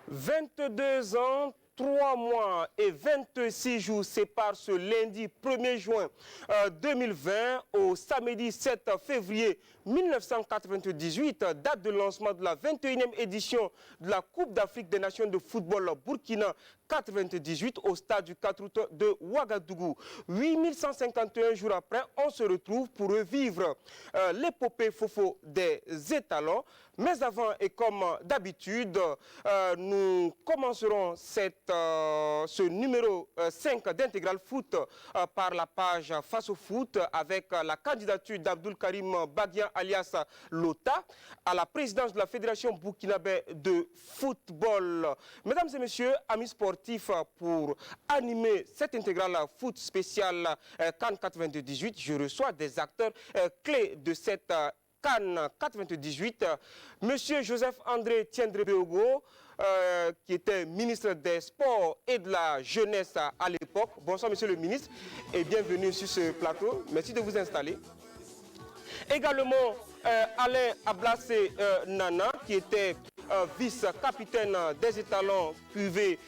22 ans, 3 mois et 26 jours séparent ce lundi 1er juin 2020 au samedi 7 février 1998, date de lancement de la 21e édition de la Coupe d'Afrique des Nations de football Burkina 98 au stade du 4 août de Ouagadougou. 8151 jours après, on se retrouve pour revivre l'épopée Fofo des étalons. Mais avant, et comme d'habitude, nous commencerons ce numéro 5 d'Intégral Foot par la page Face au Foot avec la candidature d'Abdoul Karim Baguian alias Lota à la présidence de la Fédération burkinabé de football. Mesdames et messieurs, amis sportifs, pour animer cette intégrale foot spéciale CAN 98, je reçois des acteurs clés de cette CAN 98, Monsieur Joseph-André Tiendré-Béogo, qui était ministre des Sports et de la Jeunesse à l'époque. Bonsoir, Monsieur le ministre, et bienvenue sur ce plateau. Merci de vous installer. Également, Alain Ablassé Nana, qui était vice-capitaine des étalons privés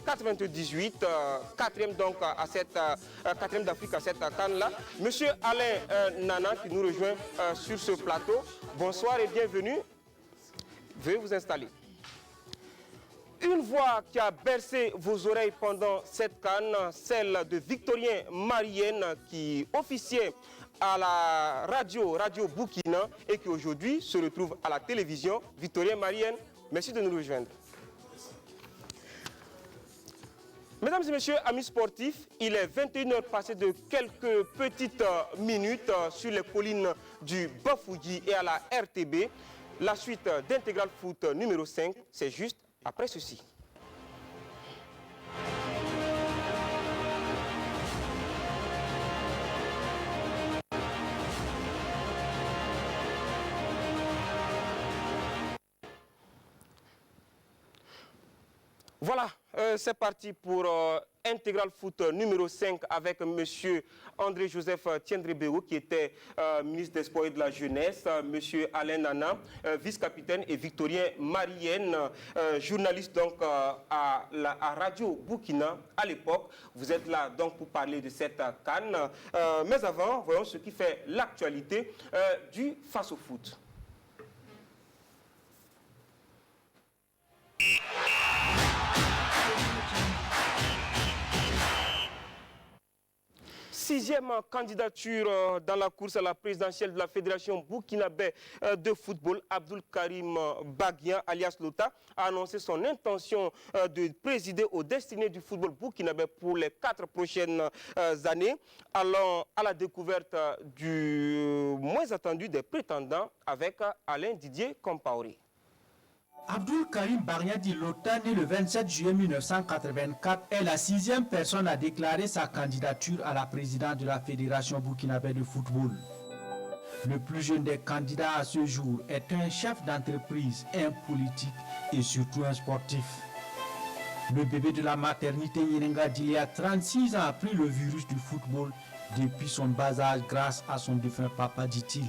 98, quatrième donc à cette quatrième d'Afrique à cette CAN-là. Monsieur Alain Nana qui nous rejoint sur ce plateau. Bonsoir et bienvenue. Veuillez vous installer. Une voix qui a bercé vos oreilles pendant cette CAN, celle de Victorien Marienne qui officiait à la Radio Burkina et qui aujourd'hui se retrouve à la télévision. Victorien Marienne, merci de nous rejoindre. Mesdames et messieurs, amis sportifs, il est 21h passé de quelques petites minutes sur les collines du Bafouji et à la RTB. La suite d'Intégral Foot numéro 5, c'est juste après ceci. Voilà, c'est parti pour Intégral Foot numéro 5 avec M. André-Joseph Tiendré-Béo qui était ministre des Sports et de la Jeunesse, M. Alain Nana, vice-capitaine, et Victorien Marienne, journaliste donc à Radio Burkina à l'époque. Vous êtes là donc pour parler de cette CAN. Mais avant, voyons ce qui fait l'actualité du Face au Foot. Sixième candidature dans la course à la présidentielle de la Fédération burkinabé de football. Abdoul Karim Baguian, alias Lota, a annoncé son intention de présider aux destinées du football burkinabé pour les 4 prochaines années, allant à la découverte du moins attendu des prétendants avec Alain Didier Compaoré. Abdoul Karim Baguian Lota, né le 27 juillet 1984, est la 6e personne à déclarer sa candidature à la présidence de la Fédération burkinabé de football. Le plus jeune des candidats à ce jour est un chef d'entreprise, un politique et surtout un sportif. Le bébé de la maternité Yenenga d'il y a 36 ans a pris le virus du football depuis son bas âge grâce à son défunt papa, dit-il.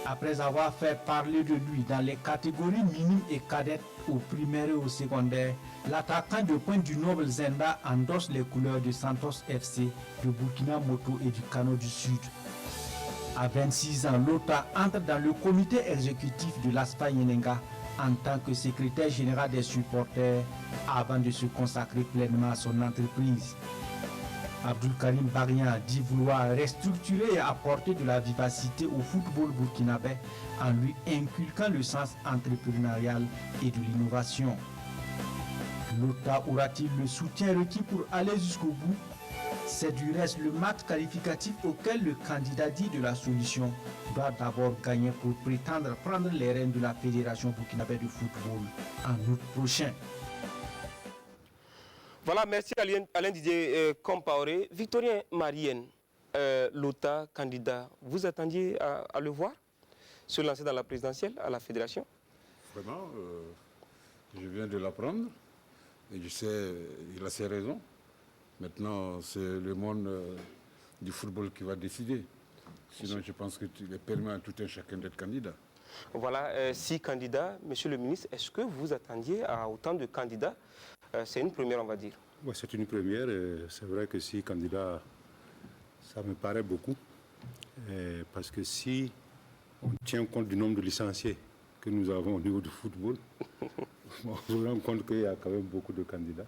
Après avoir fait parler de lui dans les catégories minimes et cadettes au primaire et au secondaire, l'attaquant de pointe du Noble Zenda endosse les couleurs de Santos FC, de Burkina Moto et du Kano du Sud. À 26 ans, Lota entre dans le comité exécutif de l'ASPA Yenenga en tant que secrétaire général des supporters avant de se consacrer pleinement à son entreprise. Abdoul Karim Baguian dit vouloir restructurer et apporter de la vivacité au football burkinabé en lui inculquant le sens entrepreneurial et de l'innovation. Lota aura-t-il le soutien requis pour aller jusqu'au bout? C'est du reste le match qualificatif auquel le candidat dit de la solution doit d'abord gagner pour prétendre prendre les rênes de la Fédération burkinabé de football en août prochain. Voilà, merci Alain Didier Compaoré. Victorien Marienne, Lota, candidat, vous attendiez à le voir se lancer dans la présidentielle, à la fédération? Vraiment, je viens de l'apprendre et je sais, il a ses raisons. Maintenant, c'est le monde du football qui va décider. Sinon, je pense qu'il est permis à tout un chacun d'être candidat. Voilà, 6 candidats. Monsieur le ministre, est-ce que vous attendiez à autant de candidats? C'est une première, on va dire. Ouais, c'est une première. C'est vrai que 6 candidats, ça me paraît beaucoup. Parce que si on tient compte du nombre de licenciés que nous avons au niveau du football, on se rend compte qu'il y a quand même beaucoup de candidats.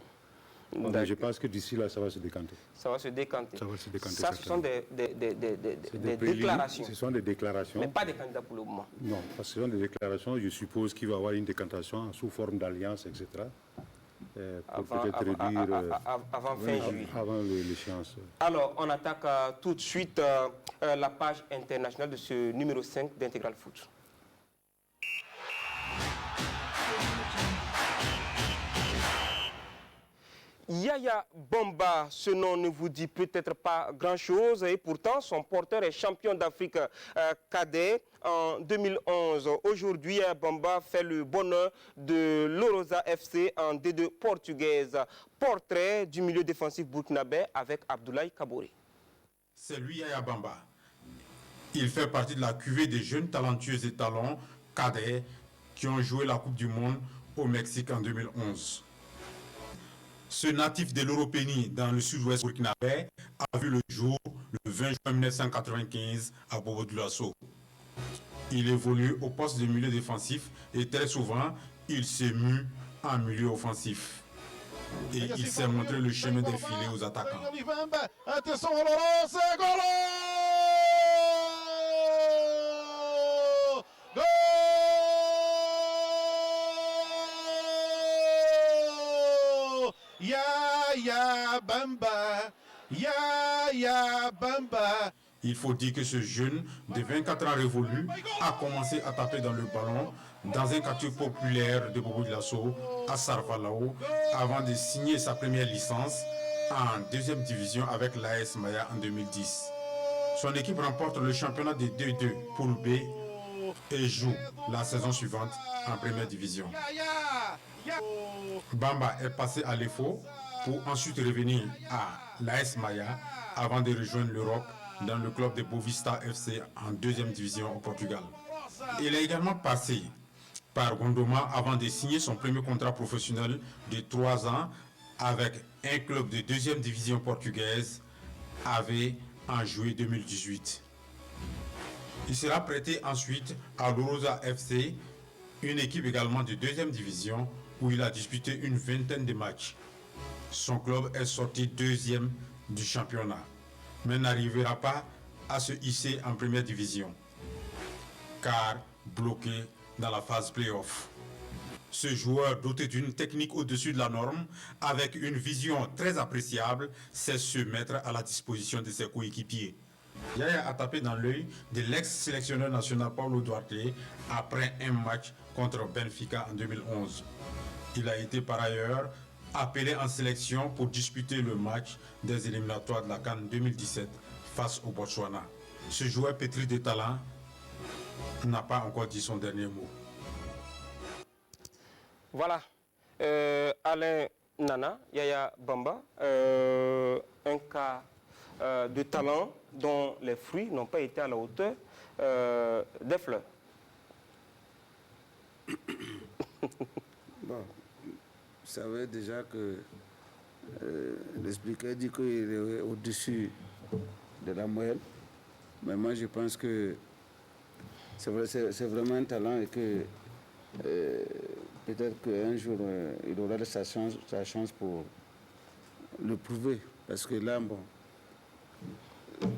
Mais je pense que d'ici là, ça va se décanter. Ça va se décanter. Ça va se décanter. Ça, ce sont des déclarations. Ce sont des déclarations. Mais pas des candidats pour le moment. Non, parce que ce sont des déclarations. Je suppose qu'il va y avoir une décantation sous forme d'alliance, etc. Pour peut-être réduire avant fin juillet. Avant l'échéance. Alors, on attaque tout de suite la page internationale de ce numéro 5 d'Intégral Foot. Yaya Bamba, ce nom ne vous dit peut-être pas grand-chose et pourtant son porteur est champion d'Afrique cadet en 2011. Aujourd'hui, Bamba fait le bonheur de l'Orosa FC en D2 portugaise. Portrait du milieu défensif burkinabé avec Abdoulaye Kaboré. C'est lui Yaya Bamba. Il fait partie de la cuvée des jeunes talentueux et talents cadets qui ont joué la Coupe du Monde au Mexique en 2011. Ce natif de l'Europénie dans le sud-ouest burkinabé a vu le jour le 20 juin 1995 à Bobo Dioulasso. Il évolue au poste de milieu défensif et très souvent, il s'est mu en milieu offensif. Et il s'est montré le chemin des filets aux attaquants. Attention, Oloroso, golo! Yaya Bamba, Yaya Bamba. Il faut dire que ce jeune de 24 ans révolu a commencé à taper dans le ballon dans un quartier populaire de Bobo Dioulasso à Sarvalao avant de signer sa première licence en deuxième division avec l'AS Maya en 2010. Son équipe remporte le championnat des 2-2 poule B et joue la saison suivante en première division. Bamba est passé à l'EFO pour ensuite revenir à l'AS Maya avant de rejoindre l'Europe dans le club de Boavista FC en deuxième division au Portugal. Il est également passé par Gondoma avant de signer son premier contrat professionnel de 3 ans avec un club de deuxième division portugaise, AV, en juillet 2018. Il sera prêté ensuite à l'Orosa FC, une équipe également de deuxième division où il a disputé une vingtaine de matchs. Son club est sorti deuxième du championnat, mais n'arrivera pas à se hisser en première division, car bloqué dans la phase play-off. Ce joueur doté d'une technique au-dessus de la norme, avec une vision très appréciable, sait se mettre à la disposition de ses coéquipiers. Yaya a tapé dans l'œil de l'ex-sélectionneur national Paulo Duarte après un match contre Benfica en 2011. Il a été par ailleurs appelé en sélection pour disputer le match des éliminatoires de la CAN 2017 face au Botswana. Ce joueur pétri de talent n'a pas encore dit son dernier mot. Voilà, Alain Nana, Yaya Bamba, un cas de talent dont les fruits n'ont pas été à la hauteur des fleurs. Bon, vous savez déjà que l'expliqué dit qu'il est au-dessus de la moyenne, mais moi je pense que c'est vraiment un talent et que peut-être qu'un jour il aura sa chance pour le prouver, parce que là, bon,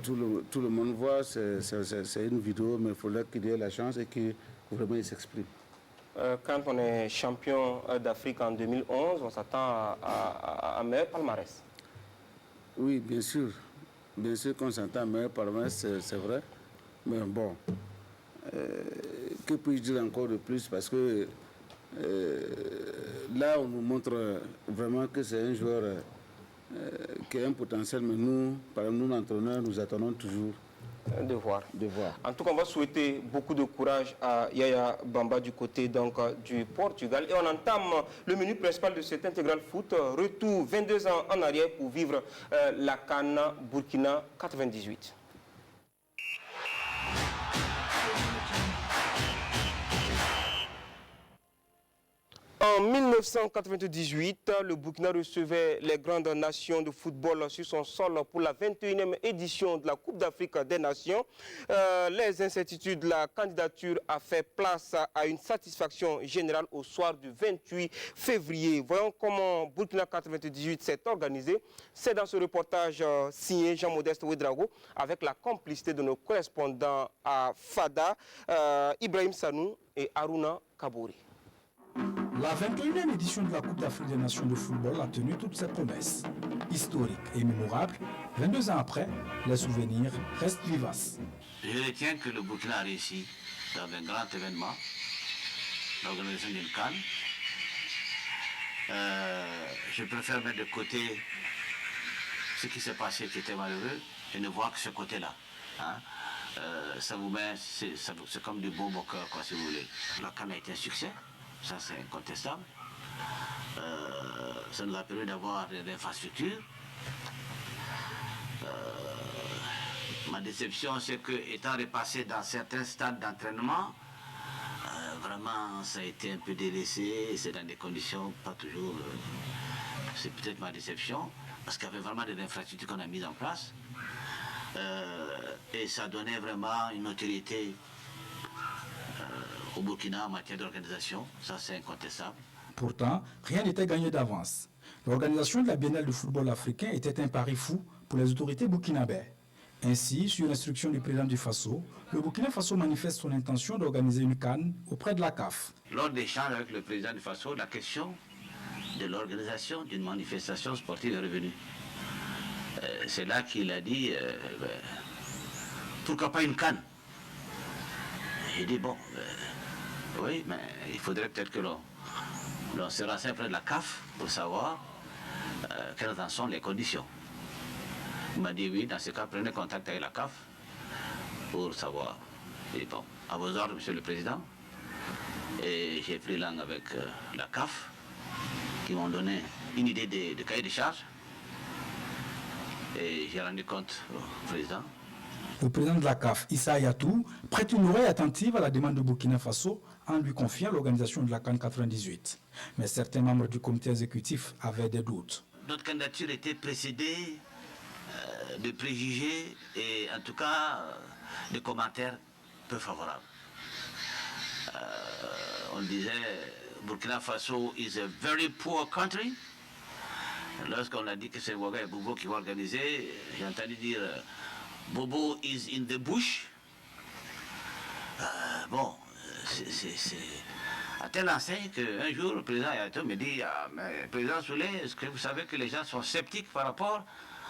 tout le monde voit, c'est une vidéo, mais il faudrait qu'il ait la chance et qu'il vraiment il s'exprime. Quand on est champion d'Afrique en 2011, on s'attend à un meilleur palmarès. Oui, bien sûr qu'on s'attend à un meilleur palmarès, c'est vrai. Mais bon, que puis-je dire encore de plus? Parce que là, on nous montre vraiment que c'est un joueur qui a un potentiel, mais nous, par exemple, nous, l'entraîneur, nous attendons toujours de voir. En tout cas, on va souhaiter beaucoup de courage à Yaya Bamba du côté donc, du Portugal. Et on entame le menu principal de cet intégral foot. Retour 22 ans en arrière pour vivre la CAN Burkina 98. En 1998, le Burkina recevait les grandes nations de football sur son sol pour la 21e édition de la Coupe d'Afrique des Nations. Les incertitudes de la candidature a fait place à une satisfaction générale au soir du 28 février. Voyons comment Burkina 98 s'est organisé. C'est dans ce reportage signé Jean-Modeste Ouedraogo avec la complicité de nos correspondants à Fada, Ibrahim Sanou et Aruna Kabouri. La 21e édition de la Coupe d'Afrique des Nations de football a tenu toutes ses promesses. Historique et mémorable, 22 ans après, les souvenirs restent vivaces. Je retiens que le Burkina a réussi dans un grand événement, l'organisation d'une CAN. Je préfère mettre de côté ce qui s'est passé qui était malheureux et ne voir que ce côté-là. Hein. Ça vous met, c'est comme du baume au cœur, quoi, si vous voulez. La CAN a été un succès. Ça, c'est incontestable. Ça nous a permis d'avoir des infrastructures. Ma déception, c'est que, étant repassé dans certains stades d'entraînement, vraiment, ça a été un peu délaissé. C'est dans des conditions pas toujours... c'est peut-être ma déception, parce qu'il y avait vraiment des infrastructures qu'on a mises en place. Et ça donnait vraiment une autorité au Burkina en matière d'organisation, ça c'est incontestable. Pourtant, rien n'était gagné d'avance. L'organisation de la Biennale de football africain était un pari fou pour les autorités burkinabées. Ainsi, sur l'instruction du président du Faso, le Burkina Faso manifeste son intention d'organiser une CAN auprès de la CAF. Lors d'échanges avec le président du Faso, la question de l'organisation d'une manifestation sportive est revenue. C'est là qu'il a dit, pourquoi pas une CAN? J'ai dit, bon, oui, mais il faudrait peut-être que l'on se renseigne auprès de la CAF pour savoir quelles en sont les conditions. Il m'a dit oui, dans ce cas, prenez contact avec la CAF pour savoir. Et bon, à vos ordres, Monsieur le Président. Et j'ai pris langue avec la CAF, qui m'ont donné une idée de cahier de charges. Et j'ai rendu compte au Président. Le président de la CAF, Issa Ayatou, prête une oreille attentive à la demande de Burkina Faso en lui confiant l'organisation de la CAN 98. Mais certains membres du comité exécutif avaient des doutes. Notre candidature était précédée de préjugés et en tout cas de commentaires peu favorables. On disait Burkina Faso is a very poor country. Lorsqu'on a dit que c'est Ouaga et Bobo qui vont organiser, j'ai entendu dire Bobo is in the bush. Bon, c'est à telle enseigne qu'un jour, le président Ayato me dit mais, président Soulé, est-ce que vous savez que les gens sont sceptiques par rapport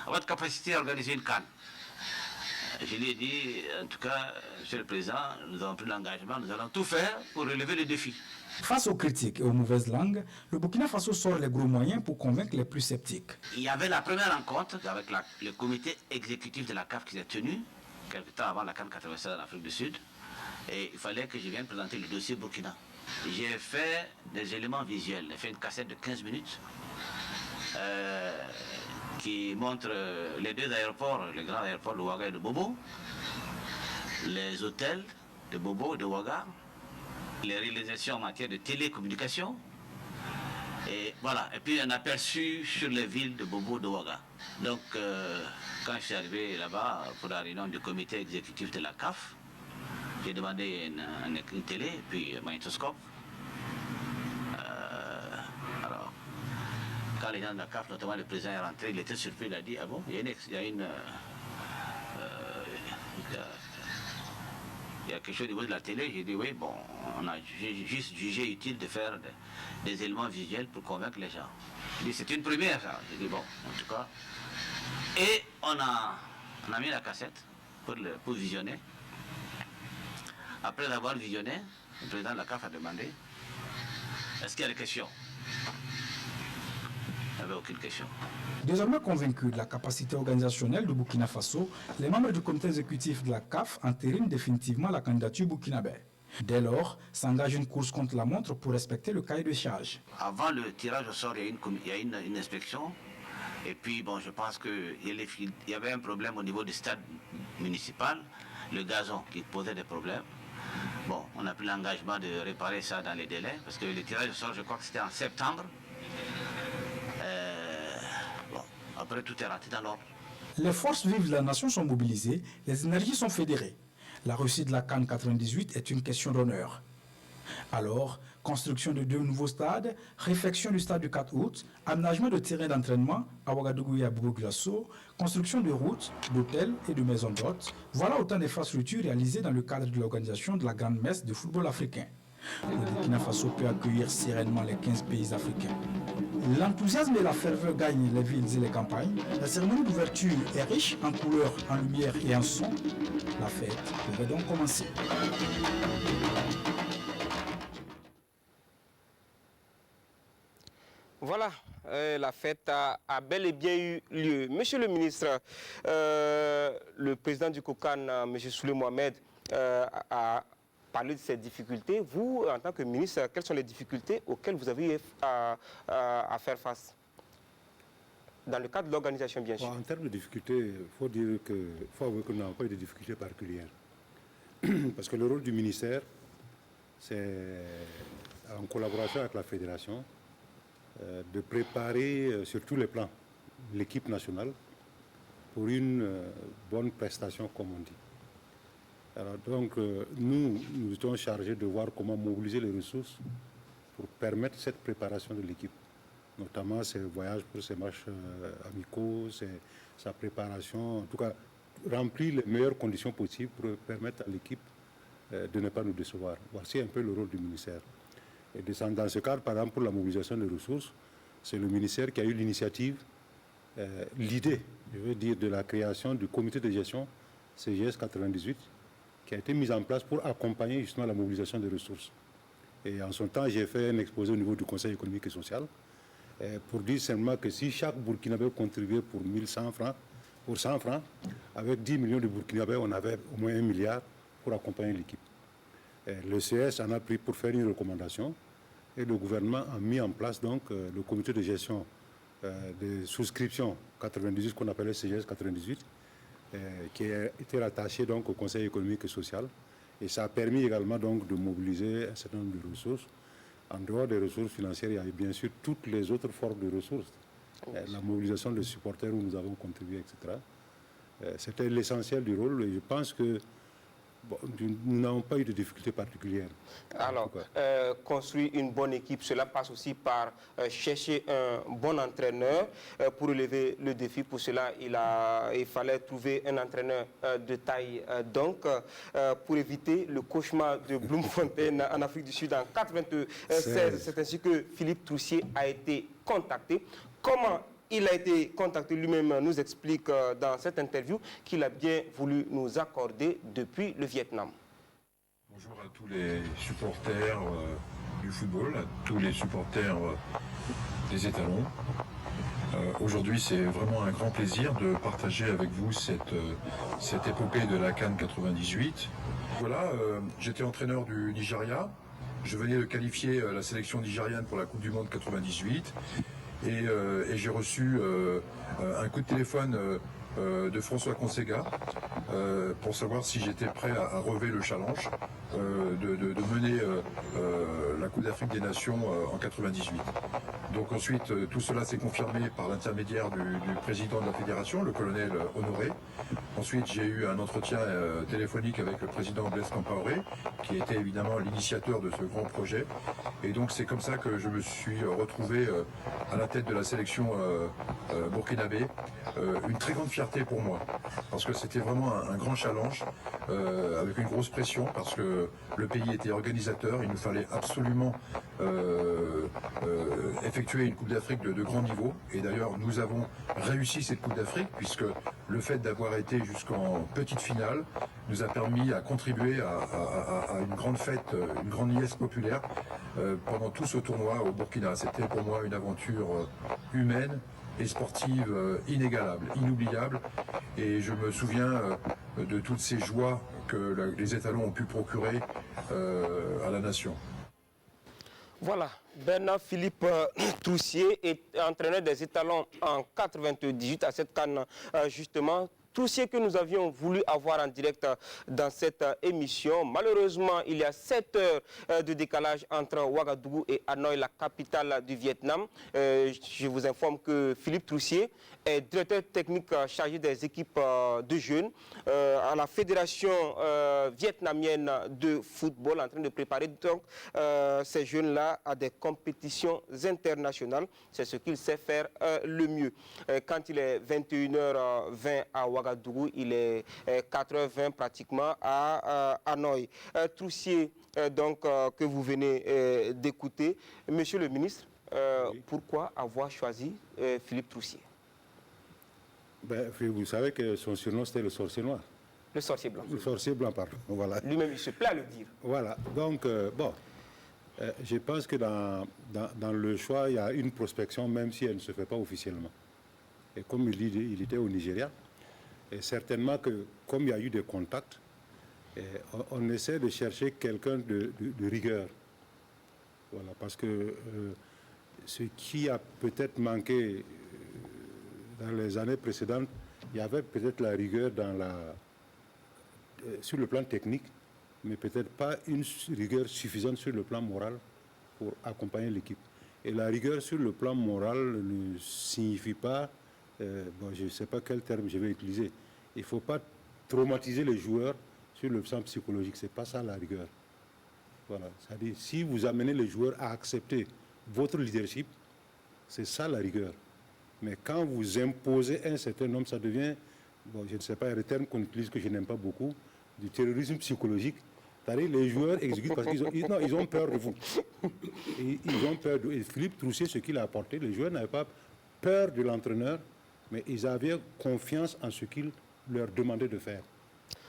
à votre capacité à organiser une CAN? Je lui ai dit, en tout cas, Monsieur le Président, nous avons pris l'engagement, nous allons tout faire pour relever le défi. Face aux critiques et aux mauvaises langues, le Burkina Faso sort les gros moyens pour convaincre les plus sceptiques. Il y avait la première rencontre avec le comité exécutif de la CAF qui s'est tenu, quelque temps avant la CAN 96 en Afrique du Sud, et il fallait que je vienne présenter le dossier Burkina. J'ai fait des éléments visuels, j'ai fait une cassette de 15 minutes qui montre les deux aéroports, les grands aéroports de Ouaga et de Bobo, les hôtels de Bobo et de Ouaga, les réalisations en matière de télécommunication, et voilà, et puis un aperçu sur les villes de Bobo et de Ouaga. Donc, quand je suis arrivé là-bas pour la réunion du comité exécutif de la CAF, j'ai demandé une télé, puis un magnétoscope. Alors, quand les gens de la CAF, notamment le président est rentré, il était surpris, il a dit, ah bon, il y a quelque chose au niveau de la télé. J'ai dit oui, bon, on a juste jugé utile de faire des éléments visuels pour convaincre les gens. J'ai dit c'est une première ça. J'ai dit bon, en tout cas. Et on a mis la cassette pour visionner. Après avoir visionné, le président de la CAF a demandé est-ce qu'il y a des questions? Il n'y avait aucune question. Désormais convaincus de la capacité organisationnelle du Burkina Faso, les membres du comité exécutif de la CAF entérinent définitivement la candidature burkinabé. Dès lors, s'engage une course contre la montre pour respecter le cahier de charge. Avant le tirage au sort, il y a une inspection. Et puis, bon, je pense qu'il y avait un problème au niveau du stade municipal, le gazon qui posait des problèmes. Bon, on a pris l'engagement de réparer ça dans les délais, parce que le tirage au sort, je crois que c'était en septembre. Bon, après tout est rentré dans l'ordre. Les forces vives de la nation sont mobilisées, les énergies sont fédérées. La réussite de la CAN 98 est une question d'honneur. Alors, construction de 2 nouveaux stades, réfection du stade du 4 août, aménagement de terrains d'entraînement à Ouagadougou et à Bobo-Glasso, construction de routes, d'hôtels et de maisons d'hôtes, voilà autant d'infrastructures réalisées dans le cadre de l'organisation de la grande messe de football africain. Le Burkina Faso peut accueillir sereinement les 15 pays africains. L'enthousiasme et la ferveur gagnent les villes et les campagnes. La cérémonie d'ouverture est riche en couleurs, en lumière et en son. La fête devrait donc commencer. Voilà, la fête a bel et bien eu lieu. Monsieur le ministre, le président du COCAN, M. Souley Mohamed, a parlé de ces difficultés. Vous, en tant que ministre, quelles sont les difficultés auxquelles vous avez eu à faire face? Dans le cadre de l'organisation, bien sûr. En termes de difficultés, il faut dire faut avouer que nous n'avons pas eu de difficultés particulières. Parce que le rôle du ministère, c'est, en collaboration avec la fédération, de préparer sur tous les plans l'équipe nationale pour une bonne prestation, comme on dit. Alors donc, nous étions chargés de voir comment mobiliser les ressources pour permettre cette préparation de l'équipe, notamment ses voyages pour ses matchs amicaux, sa préparation, en tout cas, remplir les meilleures conditions possibles pour permettre à l'équipe de ne pas nous décevoir. Voici un peu le rôle du ministère. Et dans ce cadre, par exemple, pour la mobilisation des ressources, c'est le ministère qui a eu l'initiative, l'idée, je veux dire, de la création du comité de gestion CGS 98, qui a été mise en place pour accompagner justement la mobilisation des ressources. Et en son temps, j'ai fait un exposé au niveau du Conseil économique et social, pour dire simplement que si chaque Burkinabé contribuait pour 1100 francs, pour 100 francs, avec 10 millions de Burkinabés, on avait au moins 1 milliard pour accompagner l'équipe. Le CS en a pris pour faire une recommandation et le gouvernement a mis en place donc le comité de gestion de souscription 98 qu'on appelait CGS 98 qui a été rattaché donc au Conseil économique et social et ça a permis également donc de mobiliser un certain nombre de ressources. En dehors des ressources financières, il y avait bien sûr toutes les autres formes de ressources, la mobilisation des supporters où nous avons contribué, etc. C'était l'essentiel du rôle et je pense que bon, nous n'avons pas eu de difficultés particulières. Alors, construire une bonne équipe, cela passe aussi par chercher un bon entraîneur pour relever le défi. Pour cela, il fallait trouver un entraîneur de taille. Donc, pour éviter le cauchemar de Bloemfontein en Afrique du Sud en 1996, c'est ainsi que Philippe Troussier a été contacté. Comment il a été contacté lui-même, nous explique dans cette interview qu'il a bien voulu nous accorder depuis le Vietnam. Bonjour à tous les supporters du football, à tous les supporters des étalons. Aujourd'hui, c'est vraiment un grand plaisir de partager avec vous cette épopée de la CAN 98. Voilà, j'étais entraîneur du Nigeria. Je venais de qualifier la sélection nigériane pour la Coupe du Monde 98. Et j'ai reçu un coup de téléphone de François Consega pour savoir si j'étais prêt à relever le challenge de mener la Coupe d'Afrique des Nations en 98. Donc ensuite, tout cela s'est confirmé par l'intermédiaire du président de la fédération, le colonel Honoré. Ensuite, j'ai eu un entretien téléphonique avec le président Blaise Compaoré, qui était évidemment l'initiateur de ce grand projet. Et donc c'est comme ça que je me suis retrouvé à la tête de la sélection burkinabé. Une très grande fierté pour moi, parce que c'était vraiment un grand challenge, avec une grosse pression, parce que le pays était organisateur, il nous fallait absolument effectuer une Coupe d'Afrique de grand niveau. Et d'ailleurs, nous avons réussi cette Coupe d'Afrique, puisque le fait d'avoir été jusqu'en petite finale nous a permis à contribuer à une grande fête, une grande liesse populaire pendant tout ce tournoi au Burkina. C'était pour moi une aventure humaine et sportive inégalable, inoubliable. Et je me souviens de toutes ces joies que les étalons ont pu procurer à la nation. Voilà, Bernard Philippe Troussier est entraîneur des étalons en 98 à cette CAN justement. Troussier que nous avions voulu avoir en direct dans cette émission. Malheureusement, il y a 7 heures de décalage entre Ouagadougou et Hanoï, la capitale du Vietnam. Je vous informe que Philippe Troussier est directeur technique chargé des équipes de jeunes à la Fédération vietnamienne de football, en train de préparer donc ces jeunes-là à des compétitions internationales. C'est ce qu'il sait faire le mieux. Quand il est 21h20 à Ouagadougou, il est 4h20 pratiquement à Hanoï. Troussier, donc, que vous venez d'écouter. Monsieur le ministre, oui. Pourquoi avoir choisi Philippe Troussier? Ben, vous savez que son surnom, c'était le sorcier noir. Le sorcier blanc. Le sorcier blanc, pardon. Voilà. Lui-même, il se plaît à le dire. Voilà. Donc, bon, je pense que dans le choix, il y a une prospection, même si elle ne se fait pas officiellement. Et comme il dit, il était au Nigeria. Et certainement que, comme il y a eu des contacts, on essaie de chercher quelqu'un de rigueur. Voilà, parce que ce qui a peut-être manqué dans les années précédentes, il y avait peut-être la rigueur sur le plan technique, mais peut-être pas une rigueur suffisante sur le plan moral pour accompagner l'équipe. Et la rigueur sur le plan moral ne signifie pas, bon, je ne sais pas quel terme je vais utiliser, il ne faut pas traumatiser les joueurs sur le plan psychologique, ce n'est pas ça la rigueur. Voilà. C'est-à-dire, si vous amenez les joueurs à accepter votre leadership, c'est ça la rigueur. Mais quand vous imposez un certain nombre, ça devient, bon, je ne sais pas, un terme qu'on utilise que je n'aime pas beaucoup, du terrorisme psychologique. C'est-à-dire les joueurs exécutent parce qu'ils ont peur de vous. Ils ont peur de vous. Et Philippe Troussier, ce qu'il a apporté, les joueurs n'avaient pas peur de l'entraîneur, mais ils avaient confiance en ce qu'il leur demandait de faire.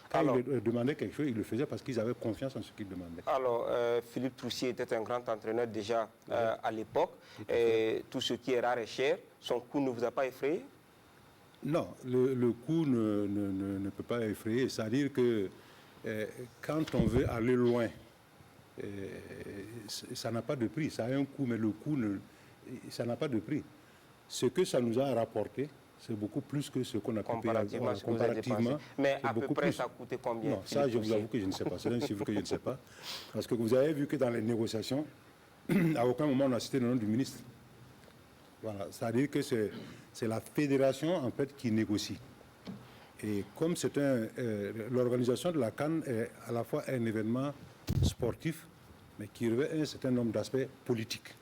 Quand il leur demandait quelque chose, ils le faisaient parce qu'ils avaient confiance en ce qu'il demandait. Alors, Philippe Troussier était un grand entraîneur déjà à l'époque. Tout ce qui est rare et cher, son coup ne vous a pas effrayé? Non, le coup ne peut pas effrayer. C'est-à-dire que quand on veut aller loin, ça n'a pas de prix. Ça a un coût, mais le coût, ça n'a pas de prix. Ce que ça nous a rapporté, c'est beaucoup plus que ce qu'on a pu payer comparativement. Mais à peu près, ça a coûté combien? Non, ça, je vous avoue que je ne sais pas. C'est un chiffre que je ne sais pas. Parce que vous avez vu que dans les négociations, à aucun moment on a cité le nom du ministre. Voilà, c'est-à-dire que c'est la fédération, en fait, qui négocie. Et comme c'est l'organisation de la CAN est à la fois un événement sportif, mais qui revêt un certain nombre d'aspects politiques,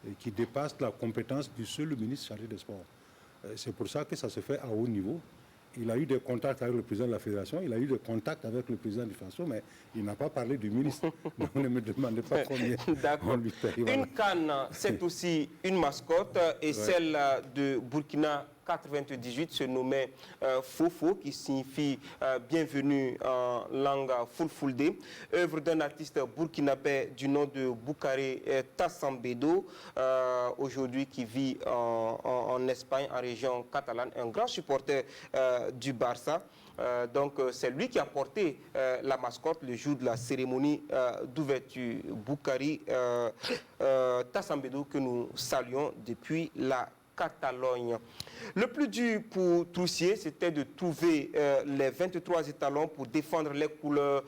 et qui dépasse la compétence du seul ministre chargé des sports. C'est pour ça que ça se fait à haut niveau. Il a eu des contacts avec le président de la fédération, il a eu des contacts avec le président du FASO, mais il n'a pas parlé du ministre. Donc ne me demandez pas combien on lui paye. Voilà. Une canne, c'est aussi une mascotte, et celle de Burkina 98 se nommait Fofo, qui signifie bienvenue en langue fulfulde, œuvre d'un artiste burkinabé du nom de Boukaré Tassambedo, aujourd'hui qui vit en Espagne, en région catalane, un grand supporter du Barça. Donc c'est lui qui a porté la mascotte le jour de la cérémonie d'ouverture. Boukaré Tassambedo, que nous saluons depuis la Catalogne. Le plus dur pour Troussier, c'était de trouver les 23 étalons pour défendre les couleurs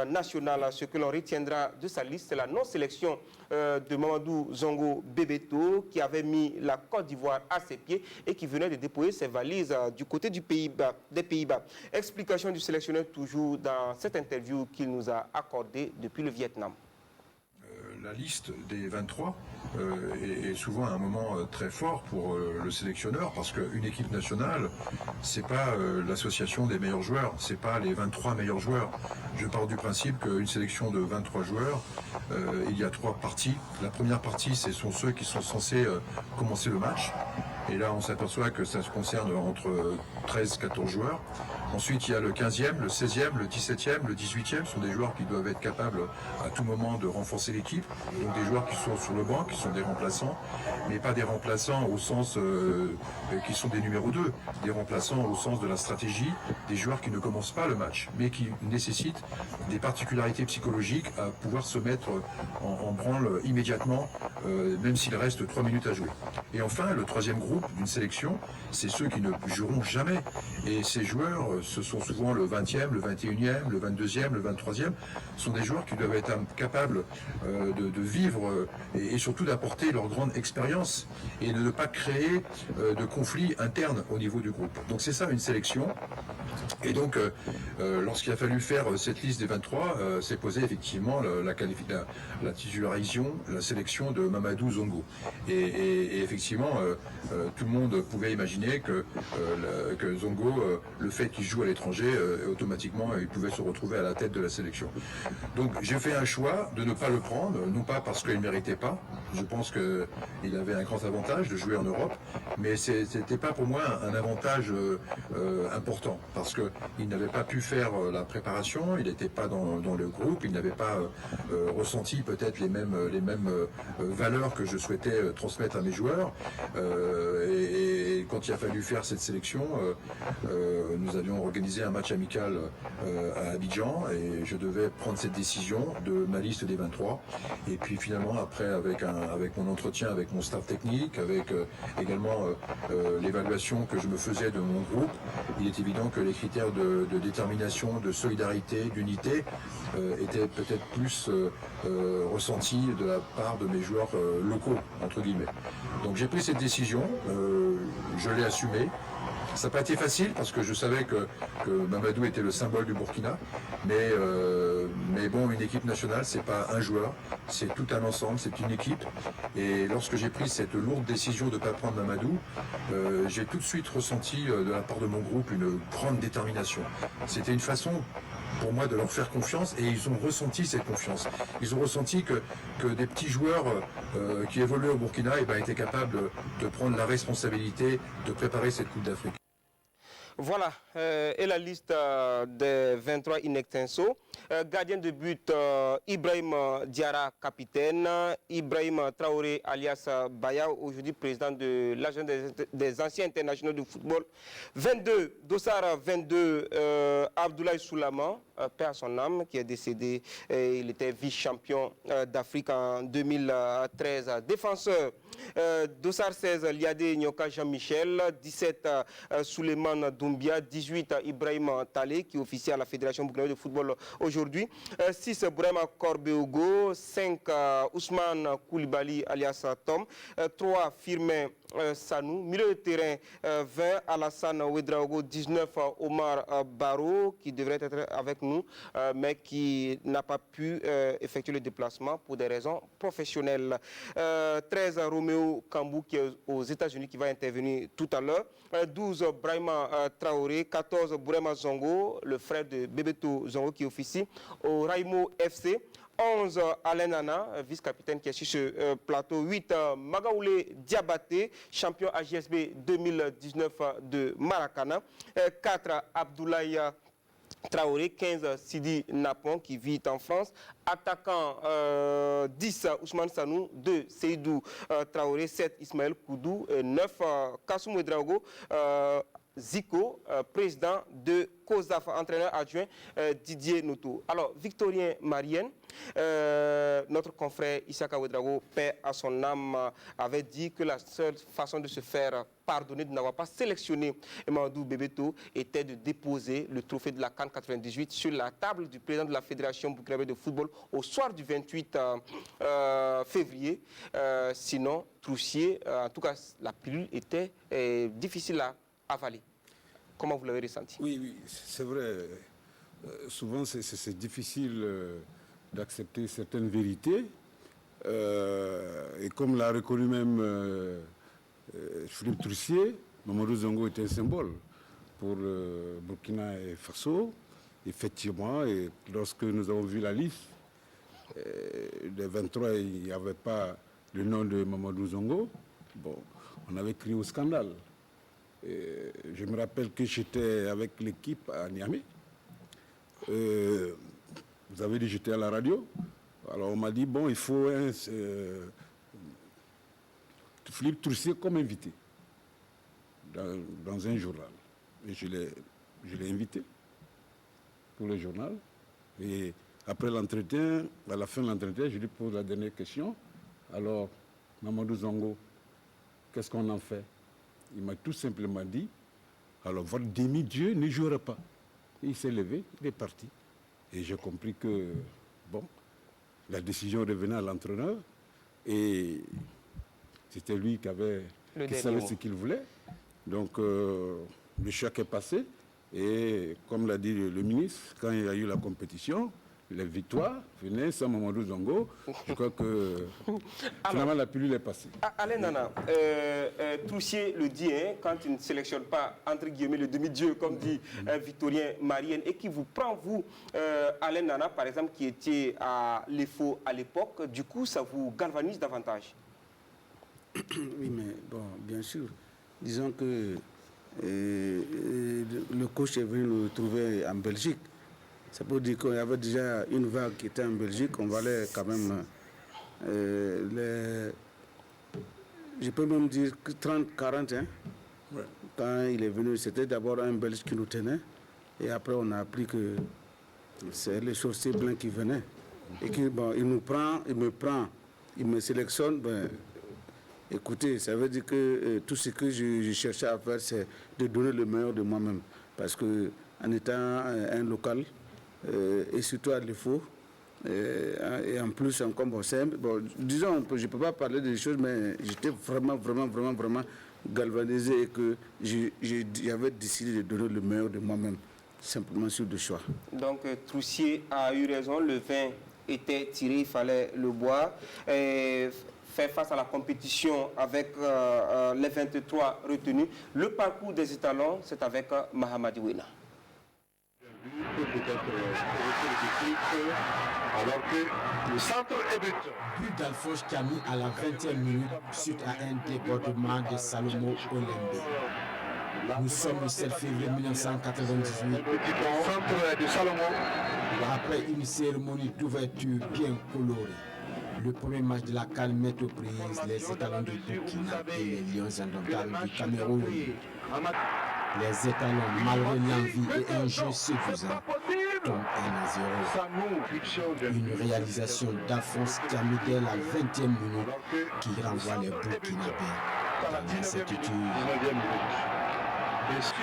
nationales. Ce que l'on retiendra de sa liste, c'est la non-sélection de Mamadou Zongo Bebeto, qui avait mis la Côte d'Ivoire à ses pieds et qui venait de déposer ses valises du côté des Pays-Bas. Explication du sélectionneur toujours dans cette interview qu'il nous a accordée depuis le Vietnam. La liste des 23 est souvent un moment très fort pour le sélectionneur, parce qu'une équipe nationale, c'est pas l'association des meilleurs joueurs, c'est pas les 23 meilleurs joueurs. Je pars du principe qu'une sélection de 23 joueurs, il y a 3 parties. La première partie, ce sont ceux qui sont censés commencer le match. Et là, on s'aperçoit que ça se concerne entre 13 et 14 joueurs. Ensuite, il y a le 15e, le 16e, le 17e, le 18e. Ce sont des joueurs qui doivent être capables à tout moment de renforcer l'équipe. Donc des joueurs qui sont sur le banc, qui sont des remplaçants, mais pas des remplaçants au sens qui sont des numéros 2. Des remplaçants au sens de la stratégie, des joueurs qui ne commencent pas le match, mais qui nécessitent des particularités psychologiques à pouvoir se mettre en branle immédiatement, même s'il reste 3 minutes à jouer. Et enfin, le troisième groupe d'une sélection, c'est ceux qui ne joueront jamais. Et ces joueurs, ce sont souvent le 20e, le 21e, le 22e, le 23e, sont des joueurs qui doivent être capables de vivre et surtout d'apporter leur grande expérience et de ne pas créer de conflits internes au niveau du groupe. Donc c'est ça une sélection. Et donc, lorsqu'il a fallu faire cette liste des 23, s'est posée effectivement la titularisation, la sélection de Mamadou Zongo. Et effectivement, tout le monde pouvait imaginer que Zongo, le fait qu'il joue à l'étranger, automatiquement, il pouvait se retrouver à la tête de la sélection. Donc, j'ai fait un choix de ne pas le prendre, non pas parce qu'il ne méritait pas. Je pense qu'il avait un grand avantage de jouer en Europe, mais c'était pas pour moi un avantage important, parce qu'il n'avait pas pu faire la préparation, il n'était pas dans le groupe, il n'avait pas ressenti peut-être les mêmes valeurs que je souhaitais transmettre à mes joueurs. Et quand il a fallu faire cette sélection, nous avions organisé un match amical à Abidjan et je devais prendre cette décision de ma liste des 23. Et puis finalement, après, avec mon entretien avec mon staff technique, avec également l'évaluation que je me faisais de mon groupe, il est évident que les critères de détermination, de solidarité, d'unité étaient peut-être plus ressentis de la part de mes joueurs locaux, entre guillemets. Donc j'ai pris cette décision, je l'ai assumée. Ça n'a pas été facile parce que je savais que Mamadou était le symbole du Burkina, mais bon, une équipe nationale, c'est pas un joueur, c'est tout un ensemble, c'est une équipe. Et lorsque j'ai pris cette lourde décision de ne pas prendre Mamadou, j'ai tout de suite ressenti de la part de mon groupe une grande détermination. C'était une façon pour moi de leur faire confiance et ils ont ressenti cette confiance. Ils ont ressenti que des petits joueurs qui évoluaient au Burkina étaient capables de prendre la responsabilité de préparer cette Coupe d'Afrique. Voilà, et la liste des 23 in extenso. Gardien de but, Ibrahim Diarra, capitaine. Ibrahim Traoré, alias Baya, aujourd'hui président de l'Agence des anciens internationaux de football. 22, Dossar 22, Abdoulaye Soulaman, père à son âme, qui est décédé. Il était vice-champion d'Afrique en 2013. Défenseur, Dossar 16, Liadé Nyoka Jean-Michel. 17, Souleymane Doumbia. 18, Ibrahim Talé, qui officie à la Fédération burkinabé de football aujourd'hui. 6, Bourema Korbeogo. 5, Ousmane Koulibaly, alias Tom. 3, Firmin Sanou. Milieu de terrain, 20, Alassane Ouedraogo. 19, Omar Baro, qui devrait être avec nous, mais qui n'a pas pu effectuer le déplacement pour des raisons professionnelles. 13, Roméo Kambou, qui est aux États-Unis, qui va intervenir tout à l'heure. 12, Brahima Traoré. 14, Bourema Zongo, le frère de Bebeto Zongo, qui officie au Raimo FC. 11, Alain Nana, vice-capitaine qui est sur ce plateau. 8, Magaoulé Diabaté, champion AJSB 2019 de Maracana. 4, Abdoulaye Traoré. 15, Sidi Napon, qui vit en France. Attaquant 10, Ousmane Sanou. 2, Seydou Traoré. 7, Ismaël Koudou. 9, Kassoum Ouedraogo. Zico, président de COSAF, entraîneur adjoint Didier Noto. Alors, Victorien Marienne, notre confrère Issaka Ouedraogo, paix à son âme, avait dit que la seule façon de se faire pardonner de n'avoir pas sélectionné Mamadou Bebeto était de déposer le trophée de la CAN 98 sur la table du président de la Fédération burkinabé de football au soir du 28 février. Sinon, Troussier, en tout cas, la pilule était difficile à avaler. Comment vous l'avez ressenti? Oui, c'est vrai. Souvent, c'est difficile d'accepter certaines vérités. Et comme l'a reconnu même Philippe Troussier, Mamadou Zongo est un symbole pour le Burkina Faso. Effectivement, et lorsque nous avons vu la liste, des 23, il n'y avait pas le nom de Mamadou Zongo. Bon, on avait crié au scandale. Je me rappelle que j'étais avec l'équipe à Niamey. Vous avez dit j'étais à la radio. Alors on m'a dit, bon, il faut Philippe Troussier comme invité dans un journal. Et je l'ai invité pour le journal. Et après l'entretien, à la fin de l'entretien, je lui pose la dernière question. Alors, Mamadou Zongo, qu'est-ce qu'on en fait? Il m'a tout simplement dit, alors votre demi-dieu ne jouera pas. Et il s'est levé, il est parti. Et j'ai compris que, bon, la décision revenait à l'entraîneur et c'était lui qui savait ce qu'il voulait. Donc, le choc est passé. Et comme l'a dit le ministre, quand il y a eu la compétition, les victoires venaient sans Mamadou Zongo. Je crois que finalement la pilule est passée. Alain Nana, Troussier le dit, hein, quand il ne sélectionne pas, entre guillemets, le demi-dieu, comme dit Victorien Marienne, et qui vous prend, vous, Alain Nana, par exemple, qui était à l'EFO à l'époque, du coup, ça vous galvanise davantage? Oui, mais bon, bien sûr. Disons que le coach est venu nous trouver en Belgique. Ça peut dire qu'il y avait déjà une vague qui était en Belgique. On valait quand même, je peux même dire 30, 40. Hein. Ouais. Quand il est venu, c'était d'abord un Belge qui nous tenait. Et après, on a appris que c'est les chaussées blancs qui venaient. Et qu'il bon, il me prend, il me sélectionne. Ben, écoutez, ça veut dire que tout ce que je cherchais à faire, c'est de donner le meilleur de moi-même. Parce qu'en étant un local, et surtout à l'EFO, et en plus, encore, bon, disons, je ne peux pas parler des choses, mais j'étais vraiment galvanisé et que j'avais décidé de donner le meilleur de moi-même, simplement sur le choix. Donc, Troussier a eu raison, le vin était tiré, il fallait le boire. Faire face à la compétition avec les 23 retenus. Le parcours des étalons, c'est avec Mahamadi Wina. Alors que le centre est but. But d'Alphonse Camille à la 20e minute suite à un débordement de Salomo Olembe. Nous sommes le 7 février 1998. Centre de Salomo. Après une cérémonie d'ouverture bien colorée. Le premier match de la CAN met aux prises les étalons de Burkina et les Lions indomptables du Cameroun. Les étalons, malgré l'envie et un jeu séduisant, tombent 1-0. Une réalisation d'Alphonse Camille dès la 20e minute qui renvoie les Burkinabés dans l'incertitude.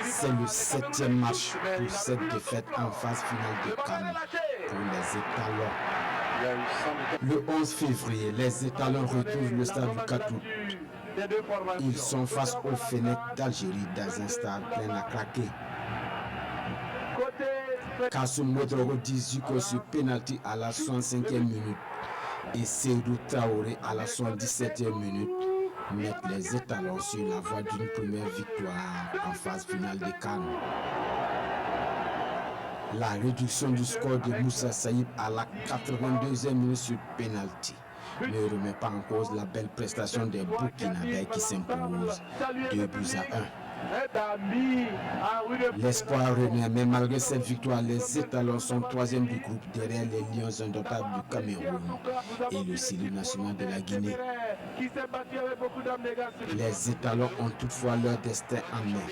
C'est le 7e match pour cette défaite en phase finale de CAN pour les étalons. Le 11 février, les étalons retrouvent le stade du 4 août. Ils sont face aux Fennecs d'Algérie dans un stade plein à craquer. Kassoum Modoro Diziko sur pénalty à la 65e minute et Seydou Traoré à la 77e minute mettent les étalons sur la voie d'une première victoire en phase finale de CAN. La réduction du score de Moussa Saïb à la 82e minute sur pénalty ne remet pas en cause la belle prestation des Burkinabés qui s'imposent 2-1. L'espoir renaît, mais malgré cette victoire, les étalons sont 3e du groupe derrière les Lions indomptables du Cameroun et le Sili national de la Guinée. Les étalons ont toutefois leur destin en main.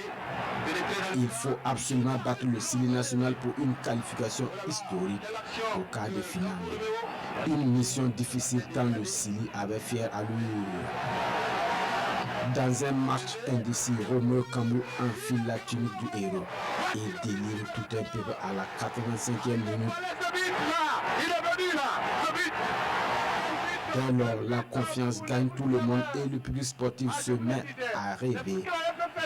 Il faut absolument battre le Sili national pour une qualification historique au quart de finale. Une mission difficile tant le Sili avait fière allure. Dans un match indécis, Romeo Kambou enfile la tunique du héros et délivre tout un peuple à la 85e minute. Dès lors, la confiance gagne tout le monde et le public sportif se met à rêver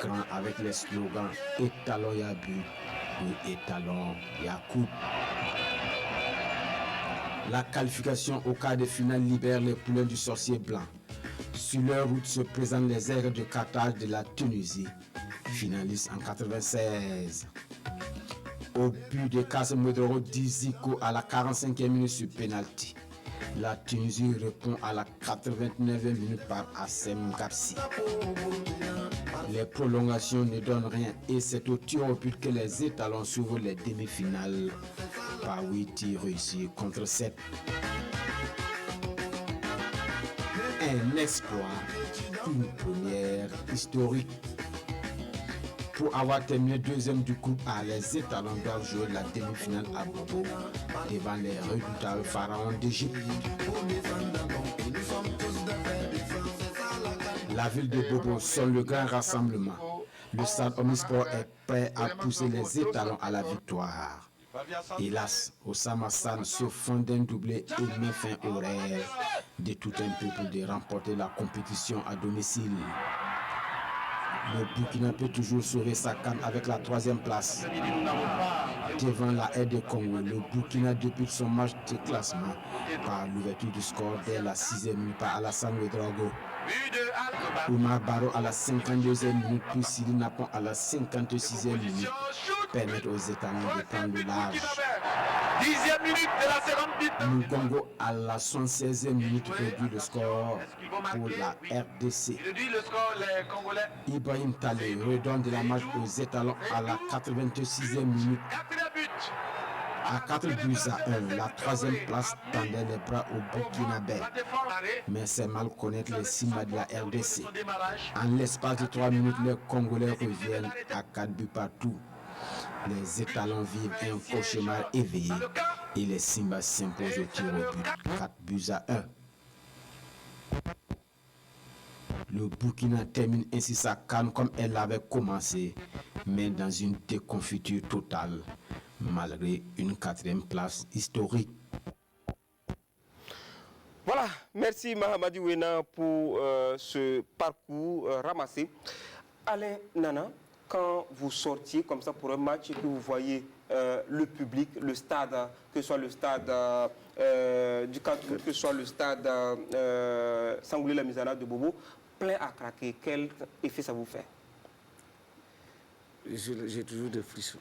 grand avec les slogans Étalon y'a but ou Étalon y'a coupe. La qualification au quart de finale libère les poulains du sorcier blanc. Sur leur route se présentent les Aigles de Carthage de la Tunisie, finalistes en 96. Au but de Kassoum Modoro Diziko à la 45e minute sur pénalty. La Tunisie répond à la 89e minute par Assem Garci. Les prolongations ne donnent rien et c'est au tir au but que les étalons s'ouvrent les demi-finales par 8 tirs réussis contre 7. Un exploit, une première historique. Pour avoir terminé deuxième du groupe A, les étalons doivent jouer la demi-finale à Bobo devant les redoutables pharaons d'Égypte. La ville de Bobo sonne le grand rassemblement. Le stade Omnisport est prêt à pousser les étalons à la victoire. Hélas, Osama Hassan se fond d'un doublé et met fin au rêve de tout un peuple de remporter la compétition à domicile. Le Burkina peut toujours sauver sa canne avec la 3e place. Devant la RD Congo, le Burkina débute son match de classement par l'ouverture du score dès la 6e minute par Alassane Ouedraogo. Oumar Barrow à la 52e minute, puis Sidi Napon à la 56e minute permettent aux étalons de prendre le large. 10e minute de la seconde mi-temps. Mugongo à la 76e minute réduit le score pour la RDC. Ibrahim Talé redonne de la marge aux étalons à la 86e minute. À 4 buts à 1, la 3e place tendait les bras au Burkinabé. Mais c'est mal connaître les Simba de la RDC. En l'espace de 3 minutes, les Congolais reviennent à 4 buts partout. Les étalons vivent un cauchemar éveillé et les Simba s'imposent au tir au but. 4 buts à 1. Le Burkina termine ainsi sa CAN comme elle l'avait commencé, mais dans une déconfiture totale, malgré une 4e place historique. Voilà, merci Mahamadou Wena pour ce parcours ramassé. Alain Nana, quand vous sortiez comme ça pour un match et que vous voyez le public, le stade, que ce soit le stade du Catou, que ce soit le stade Sangoulé-la-Misana de Bobo, plein à craquer, quel effet ça vous fait? J'ai toujours des frissons.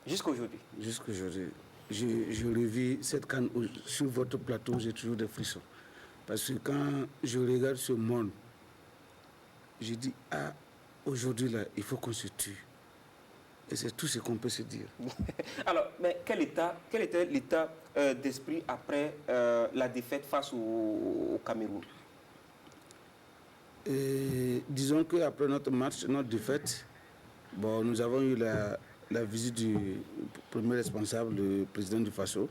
Jusqu'aujourd'hui? Jusqu'aujourd'hui. Je revis cette canne sur votre plateau, j'ai toujours des frissons. Parce que quand je regarde ce monde, je dis, ah, aujourd'hui, là, il faut qu'on se tue. Et c'est tout ce qu'on peut se dire. Alors, mais quel était l'état d'esprit après la défaite face au Cameroun? Disons qu'après notre match, notre défaite, bon, nous avons eu la visite du premier responsable, le président du FASO,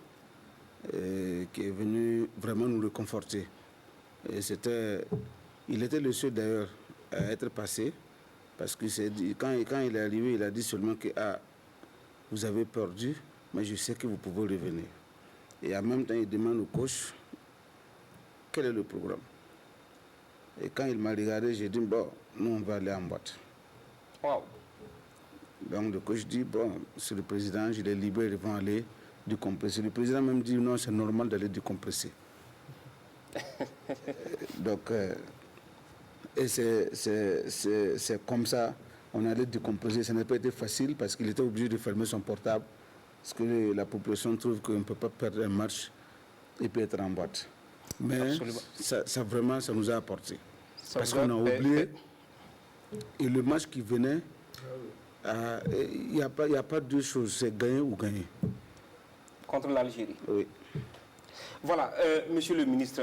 qui est venu vraiment nous réconforter. Et il était le seul d'ailleurs à être passé, parce que quand il est arrivé, il a dit seulement que vous avez perdu, mais je sais que vous pouvez revenir. Et en même temps, il demande au coach quel est le programme. Et quand il m'a regardé, j'ai dit, bon, nous on va aller en boîte. Wow. Donc le coach dit, bon, c'est le président, je les libère, ils vont aller décompresser. Le président même dit, non, c'est normal d'aller décompresser. Donc, et c'est comme ça, on allait décompresser. Ça n'a pas été facile parce qu'il était obligé de fermer son portable, parce que la population trouve qu'on ne peut pas perdre un match et puis être en boîte. Mais ça vraiment, ça nous a apporté. Parce qu'on a oublié, et le match qui venait, il n'y a pas deux choses, c'est gagner ou gagner. Contre l'Algérie. Oui. Voilà, monsieur le ministre,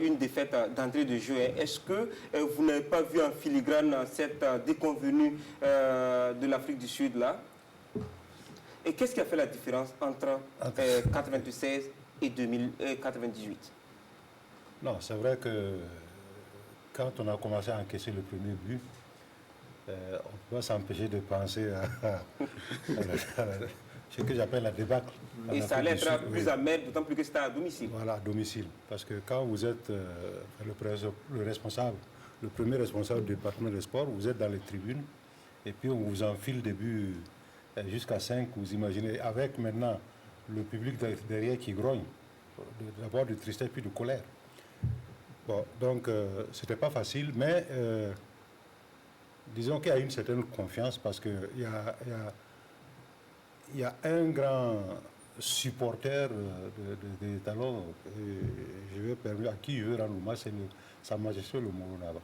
une défaite d'entrée de jeu. Est-ce que vous n'avez pas vu en filigrane cette déconvenue de l'Afrique du Sud là? Et qu'est-ce qui a fait la différence entre 96 et 98? Non, c'est vrai que quand on a commencé à encaisser le premier but, on ne peut pas s'empêcher de penser à ce que j'appelle la débâcle. Et ça allait être plus amer, d'autant plus que c'était à domicile. Voilà, à domicile. Parce que quand vous êtes le responsable, le premier responsable du département des sports, vous êtes dans les tribunes, et puis on vous enfile des buts jusqu'à 5, vous imaginez, avec maintenant le public derrière qui grogne, d'abord de tristesse puis de colère. Bon, donc c'était pas facile, mais disons qu'il y a une certaine confiance parce qu'il y a un grand supporter des talons, à qui je veux rendre hommage, c'est Sa Majesté le Moro Naba.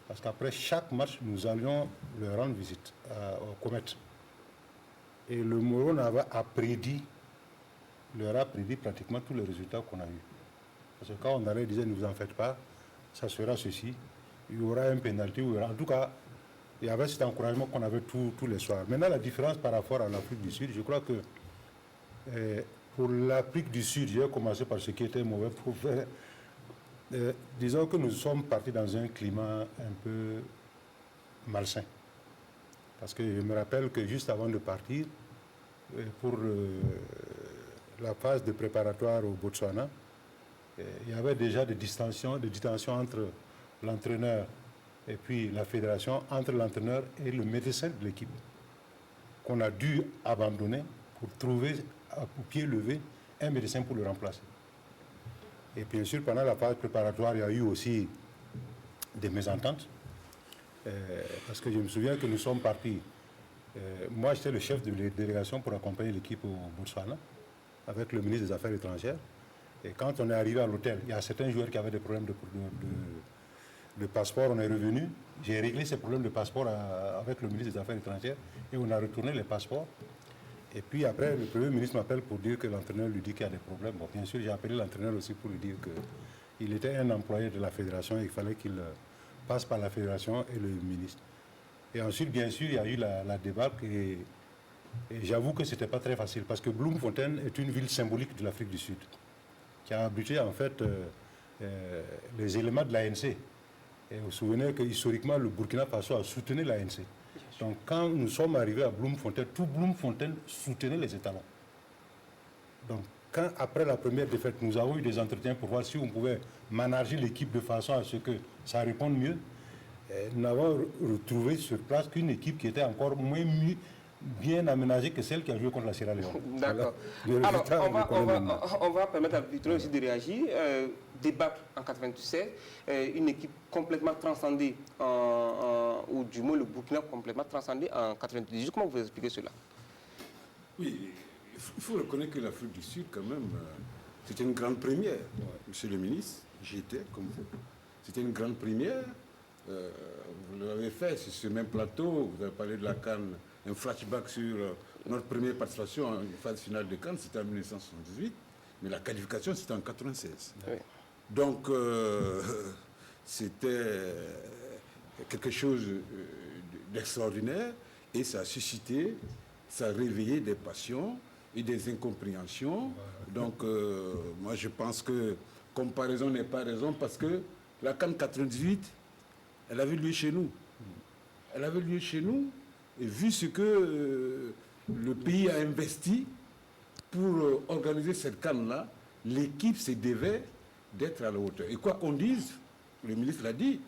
Parce qu'après chaque match, nous allions leur rendre visite au Comète. Et le Moro Naba leur a prédit pratiquement tous les résultats qu'on a eus. Parce que quand on allait, il disait, ne vous en faites pas, ça sera ceci, il y aura un pénalty, en tout cas, il y avait cet encouragement qu'on avait tous les soirs. Maintenant, la différence par rapport à l'Afrique du Sud, je crois que pour l'Afrique du Sud, j'ai commencé par ce qui était mauvais pour faire. Disons que nous sommes partis dans un climat un peu malsain. Parce que je me rappelle que juste avant de partir, pour la phase de préparatoire au Botswana, il y avait déjà des distensions entre l'entraîneur et puis la fédération, entre l'entraîneur et le médecin de l'équipe, qu'on a dû abandonner pour trouver à pied levé un médecin pour le remplacer. Et bien sûr, pendant la phase préparatoire, il y a eu aussi des mésententes. Parce que je me souviens que nous sommes partis. Moi, j'étais le chef de la délégation pour accompagner l'équipe au Botswana, avec le ministre des Affaires étrangères. Et quand on est arrivé à l'hôtel, il y a certains joueurs qui avaient des problèmes de passeport. On est revenu. J'ai réglé ces problèmes de passeport avec le ministre des Affaires étrangères et on a retourné les passeports. Et puis après, le Premier ministre m'appelle pour dire que l'entraîneur lui dit qu'il y a des problèmes. Bon, bien sûr, j'ai appelé l'entraîneur aussi pour lui dire qu'il était un employé de la fédération et qu'il fallait qu'il passe par la fédération et le ministre. Et ensuite, bien sûr, il y a eu la débarque et j'avoue que ce n'était pas très facile parce que Bloemfontein est une ville symbolique de l'Afrique du Sud qui a abrité en fait les éléments de l'ANC. Et vous vous souvenez que historiquement, le Burkina Faso a soutenu l'ANC. Donc quand nous sommes arrivés à Bloemfontein, tout Bloemfontein soutenait les étalons. Donc quand après la première défaite, nous avons eu des entretiens pour voir si on pouvait manager l'équipe de façon à ce que ça réponde mieux, nous n'avons retrouvé sur place qu'une équipe qui était encore bien aménagée que celle qui a joué contre la Sierra Leone. D'accord. Alors, on va permettre à Victor aussi de réagir. Débarque en 96, une équipe complètement transcendée, ou du moins le Burkina complètement transcendé en 98. Comment vous expliquez cela? Oui, il faut reconnaître que l'Afrique du Sud, quand même, c'était une grande première. Monsieur le ministre, j'y étais comme vous. C'était une grande première. Vous l'avez fait sur ce même plateau. Vous avez parlé de la CAN, un flashback sur notre première participation en phase finale de CAN, c'était en 1978. Mais la qualification, c'était en 1996. Oui. Donc, c'était quelque chose d'extraordinaire et ça a suscité, ça a réveillé des passions et des incompréhensions. Donc, moi, je pense que comparaison n'est pas raison parce que la CAN 98, elle avait lieu chez nous. Elle avait lieu chez nous et vu ce que le pays a investi pour organiser cette CAN-là, l'équipe se devait d'être à la hauteur. Et quoi qu'on dise, le ministre l'a dit,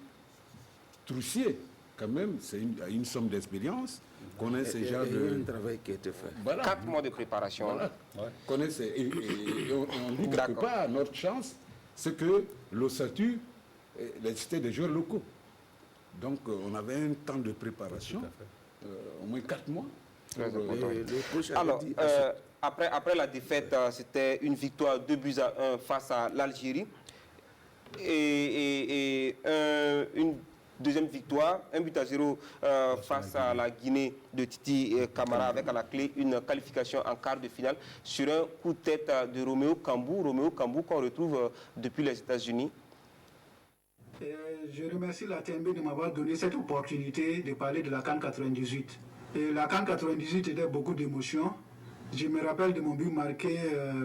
Troussier, quand même, c'est une somme d'expérience, connaît ces genres de... un travail qui a été fait. Voilà. 4 mois de préparation. Voilà. Ouais. Connaît et on dit quelque part, notre chance, c'est que l'OSATU, c'était des joueurs locaux. Donc, on avait un temps de préparation, au moins 4 mois. Très important. Alors, après la défaite, c'était une victoire 2-1 face à l'Algérie. Et une deuxième victoire, 1-0 face à la Guinée de Titi Camara, avec à la clé une qualification en quart de finale sur un coup de tête de Roméo Kambou. Roméo Kambou qu'on retrouve depuis les États-Unis. Je remercie la TNB de m'avoir donné cette opportunité de parler de la CAN 98. Et la CAN 98 était beaucoup d'émotions. Je me rappelle de mon but marqué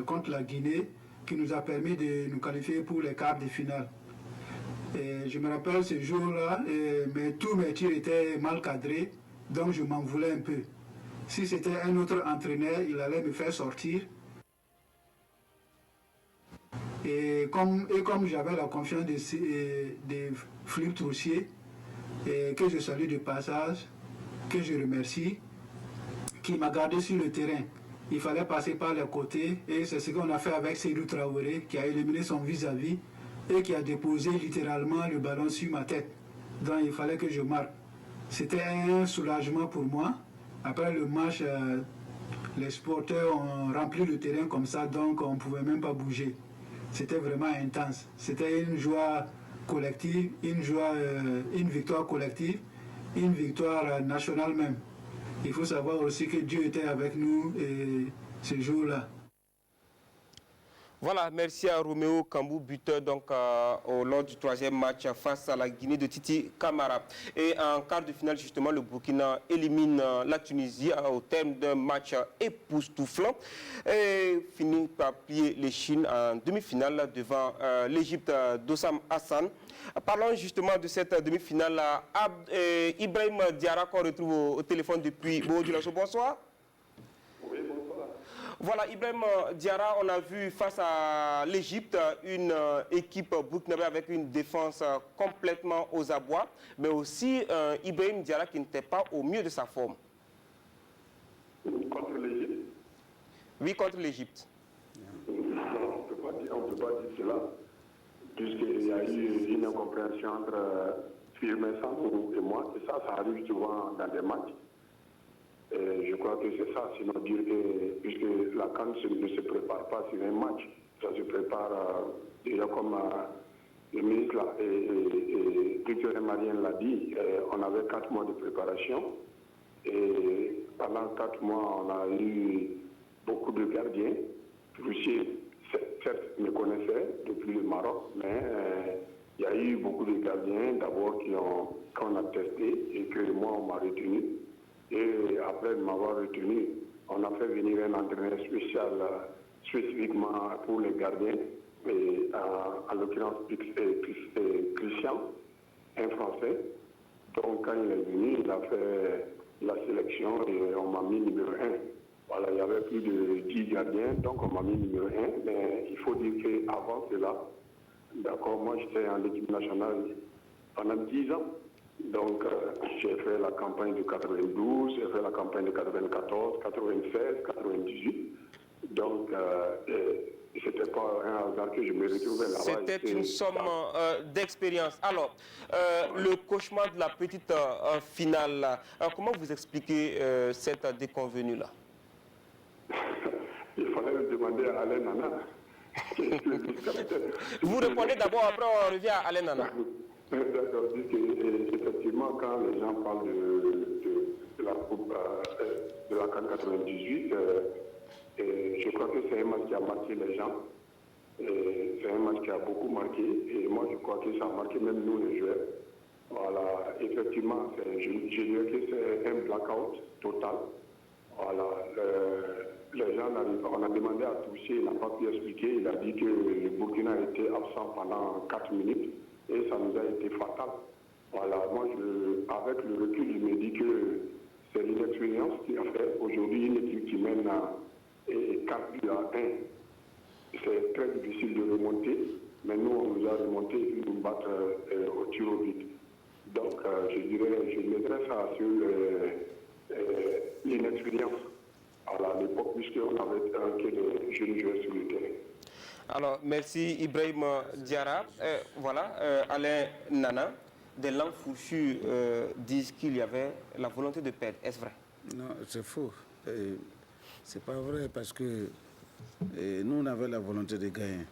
contre la Guinée qui nous a permis de nous qualifier pour les quarts de finale. Et je me rappelle ce jour-là, mais tous mes tirs étaient mal cadrés, donc je m'en voulais un peu. Si c'était un autre entraîneur, il allait me faire sortir. Et comme j'avais la confiance de Philippe Troussier, que je salue de passage, que je remercie, qui m'a gardé sur le terrain. Il fallait passer par les côtés et c'est ce qu'on a fait avec Seydou Traoré qui a éliminé son vis-à-vis et qui a déposé littéralement le ballon sur ma tête. Donc il fallait que je marque. C'était un soulagement pour moi. Après le match, Les supporters ont rempli le terrain comme ça, donc on ne pouvait même pas bouger. C'était vraiment intense. C'était une joie collective, une victoire collective, une victoire nationale même. Il faut savoir aussi que Dieu était avec nous et ce jour-là. Voilà, merci à Roméo Kambou, buteur donc lors du 3e match face à la Guinée de Titi Camara. Et en quart de finale, justement, le Burkina élimine la Tunisie au terme d'un match époustouflant et finit par plier les Chines en demi-finale devant l'Égypte d'Ossam Hassan. Parlons justement de cette demi-finale. Ibrahim Diarra qu'on retrouve au téléphone depuis Bourg-du-Lasso. Bonsoir. Oui, bonsoir. Voilà, Ibrahim Diarra, on a vu face à l'Égypte une équipe burkinabé avec une défense complètement aux abois, mais aussi Ibrahim Diarra qui n'était pas au mieux de sa forme. Contre l'Égypte? Oui, contre l'Égypte. On ne peut pas dire cela, puisqu'il y a eu une incompréhension entre Firmin Sambou et moi, et ça arrive souvent dans des matchs. Et je crois que c'est ça, sinon dire que, puisque la CAN ne se prépare pas sur un match, ça se prépare déjà comme le ministre et Victor Marien l'a dit, on avait 4 mois de préparation et pendant 4 mois on a eu beaucoup de gardiens. Russie, certes, me connaissait depuis le Maroc, mais il y a eu beaucoup de gardiens d'abord qu'on a testé et que moi on m'a retenu. Et après m'avoir retenu, on a fait venir un entraîneur spécial spécifiquement pour les gardiens, et, en l'occurrence Christian, un Français. Donc quand il est venu, il a fait la sélection et on m'a mis numéro 1. Voilà, il y avait plus de 10 gardiens, donc on m'a mis numéro 1. Mais il faut dire qu'avant cela, d'accord, moi j'étais en équipe nationale pendant 10 ans. Donc, j'ai fait la campagne de 92, j'ai fait la campagne de 94, 96, 98. Donc, c'était pas un hasard que je me retrouvais là-bas. C'était une somme d'expérience. Alors, le cauchemar de la petite finale, comment vous expliquez cette déconvenue-là? Il fallait le demander à Alain Nana. Vous répondez d'abord, après on revient à Alain Nana. D'accord, effectivement, quand les gens parlent de la coupe de la CAN 98, je crois que c'est un match qui a marqué les gens. C'est un match qui a beaucoup marqué. Et moi, je crois que ça a marqué même nous, les joueurs. Voilà, effectivement, je dirais que c'est un blackout total. Voilà, les gens, on a demandé à Touché, il n'a pas pu expliquer. Il a dit que le Burkina était absent pendant 4 minutes. Et ça nous a été fatal. Voilà, moi, avec le recul, je me dis que c'est l'inexpérience qui a fait aujourd'hui une équipe qui mène à 4 buts à 1. C'est très difficile de remonter, mais nous, on nous a remonté et nous battre au tir au but. Donc, je mettrais ça sur l'inexpérience à l'époque, puisqu'on avait que des jeunes joueurs sur le terrain. Alors, merci Ibrahim Diarra. Voilà, Alain Nana, des langues fourchues disent qu'il y avait la volonté de perdre. Est-ce vrai? Non, c'est faux. C'est pas vrai parce que nous, on avait la volonté de gagner.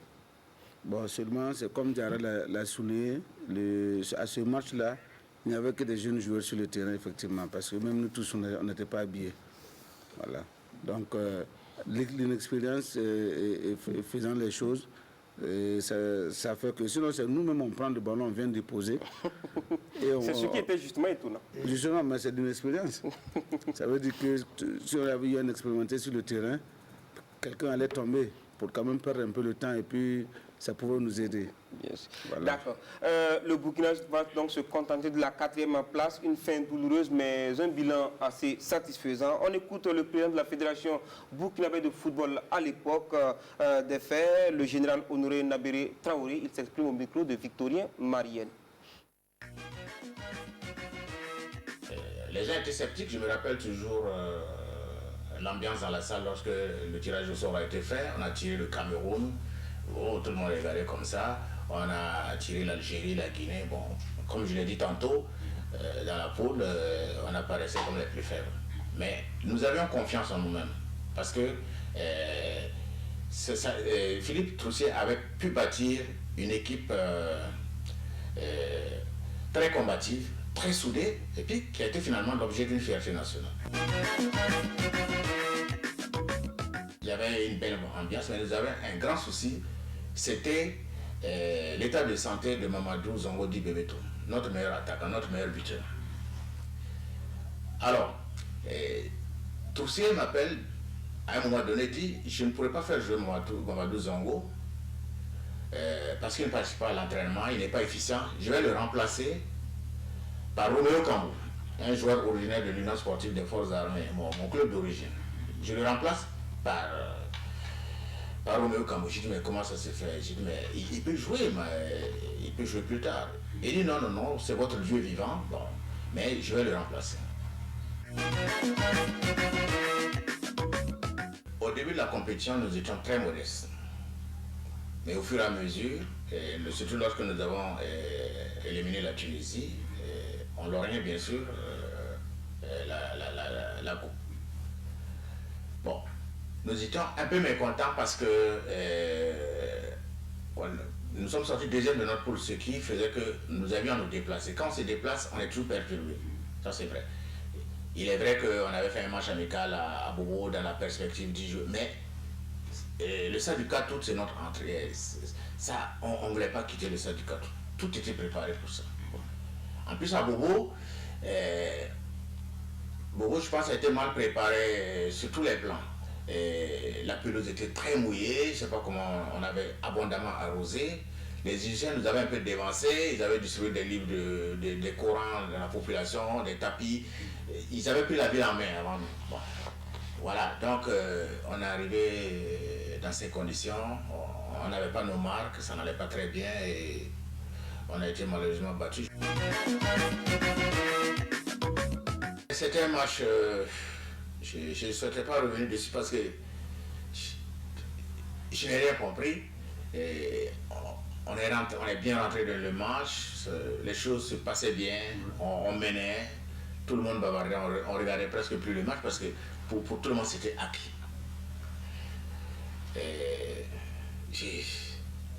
Bon, seulement, c'est comme Diarra l'a souligné, à ce match-là, il n'y avait que des jeunes joueurs sur le terrain, effectivement, parce que même nous tous, on n'était pas habillés. Voilà. Donc, l'inexpérience faisant les choses, ça fait que sinon c'est nous-mêmes on prend le ballon, on vient déposer. C'est ce qui était justement étonnant. Justement, mais c'est d'une expérience. Ça veut dire que si on avait eu un expérimenté sur le terrain, quelqu'un allait tomber pour quand même perdre un peu le temps et puis ça pouvait nous aider. Yes. Voilà. D'accord. Le Burkina va donc se contenter de la 4e place, une fin douloureuse mais un bilan assez satisfaisant. On écoute le président de la Fédération burkinabé de football à l'époque des faits, le général Honoré Nabéré Traoré. Il s'exprime au micro de Victorien Marienne. Les gens étaient sceptiques, je me rappelle toujours l'ambiance dans la salle lorsque le tirage au sort a été fait. On a tiré le Cameroun. Oh, tout le monde regardait comme ça. On a tiré l'Algérie, la Guinée. Bon, comme je l'ai dit tantôt, dans la poule, on apparaissait comme les plus faibles. Mais nous avions confiance en nous-mêmes. Parce que Philippe Troussier avait pu bâtir une équipe très combative, très soudée, et puis qui a été finalement l'objet d'une fierté nationale. Il y avait une belle ambiance, mais nous avions un grand souci, c'était l'état de santé de Mamadou Zongodi Bebeto, notre meilleur attaquant, notre meilleur buteur. Alors, Troussier m'appelle, à un moment donné, dit « Je ne pourrais pas faire jouer Mamadou Zongo parce qu'il ne participe pas à l'entraînement, il n'est pas efficient. Je vais le remplacer par Roméo Cambou, un joueur originaire de l'Union sportive des Forces armées, mon club d'origine. Je le remplace par Roméo Cambou. Je dis, mais comment ça se fait? Je dis, mais il peut jouer, mais il peut jouer plus tard. Il dit, non, non, non, c'est votre Dieu vivant, bon, mais je vais le remplacer. Au début de la compétition, nous étions très modestes. Mais au fur et à mesure, surtout lorsque nous avons éliminé la Tunisie, on lorgnait bien sûr la coupe. Bon, nous étions un peu mécontents parce que nous sommes sortis deuxième de notre poule, ce qui faisait que nous avions à nous déplacer. Quand on se déplace, on est toujours perturbé. Ça, c'est vrai. Il est vrai qu'on avait fait un match amical à Bobo dans la perspective du jeu, mais le stade du 4 août, c'est notre entrée. Ça, on ne voulait pas quitter le stade du 4 août. Tout était préparé pour ça. En plus, à Bobo, je pense, a été mal préparé sur tous les plans. La pelouse était très mouillée, je ne sais pas comment on avait abondamment arrosé. Les Égyptiens nous avaient un peu dévancés, ils avaient distribué des livres, des Corans dans la population, des tapis. Ils avaient pris la ville en main avant nous. Bon. Voilà, donc on est arrivé dans ces conditions, on n'avait pas nos marques, ça n'allait pas très bien et on a été malheureusement battus. C'était un match, je ne souhaitais pas revenir dessus parce que je n'ai rien compris. Et on est bien rentré dans le match, les choses se passaient bien, on menait, tout le monde bavardait, on regardait presque plus le match parce que pour tout le monde c'était acquis.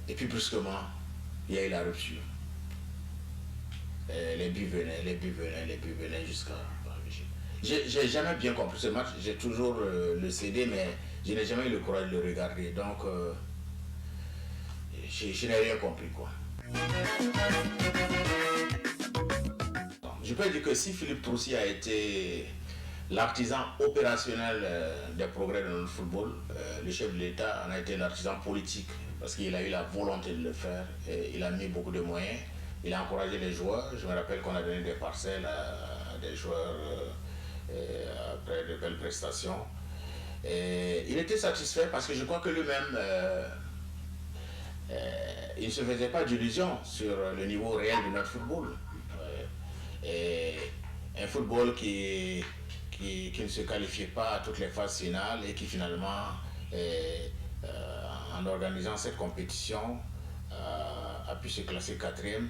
Et puis brusquement, il y a eu la rupture. Les buts venaient jusqu'à... J'ai jamais bien compris ce match, j'ai toujours le CD, mais je n'ai jamais eu le courage de le regarder, donc je n'ai rien compris, quoi. Je peux dire que si Philippe Troussier a été l'artisan opérationnel des progrès de notre football, le chef de l'État en a été l'artisan politique, parce qu'il a eu la volonté de le faire, et il a mis beaucoup de moyens, il a encouragé les joueurs. Je me rappelle qu'on a donné des parcelles à des joueurs après de belles prestations. Et il était satisfait parce que je crois que lui-même, il ne se faisait pas d'illusions sur le niveau réel de notre football. Et un football qui ne se qualifiait pas à toutes les phases finales et qui finalement, en organisant cette compétition, a pu se classer 4e.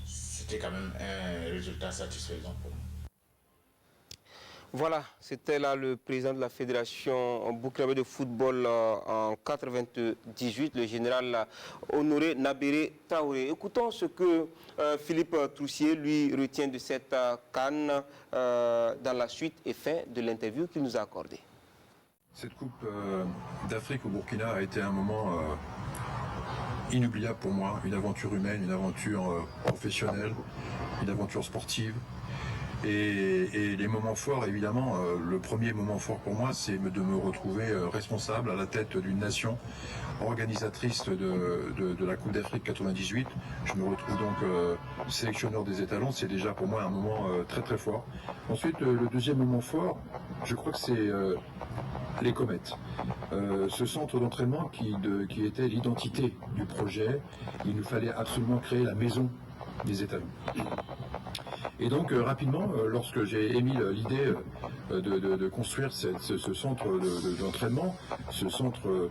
C'était quand même un résultat satisfaisant pour nous. Voilà, c'était là le président de la Fédération burkinabé de football en 98, le général Honoré Nabéré Traoré. Écoutons ce que Philippe Troussier lui retient de cette CAN dans la suite et fin de l'interview qu'il nous a accordée. Cette Coupe d'Afrique au Burkina a été un moment inoubliable pour moi, une aventure humaine, une aventure professionnelle, une aventure sportive. Et les moments forts, évidemment, le premier moment fort pour moi, c'est de me retrouver responsable à la tête d'une nation organisatrice de la Coupe d'Afrique 98. Je me retrouve donc sélectionneur des étalons, c'est déjà pour moi un moment très très fort. Ensuite, le deuxième moment fort, je crois que c'est les Comètes. Ce centre d'entraînement qui était l'identité du projet, il nous fallait absolument créer la maison des étalons. Et donc rapidement, lorsque j'ai émis l'idée de construire ce centre d'entraînement, ce centre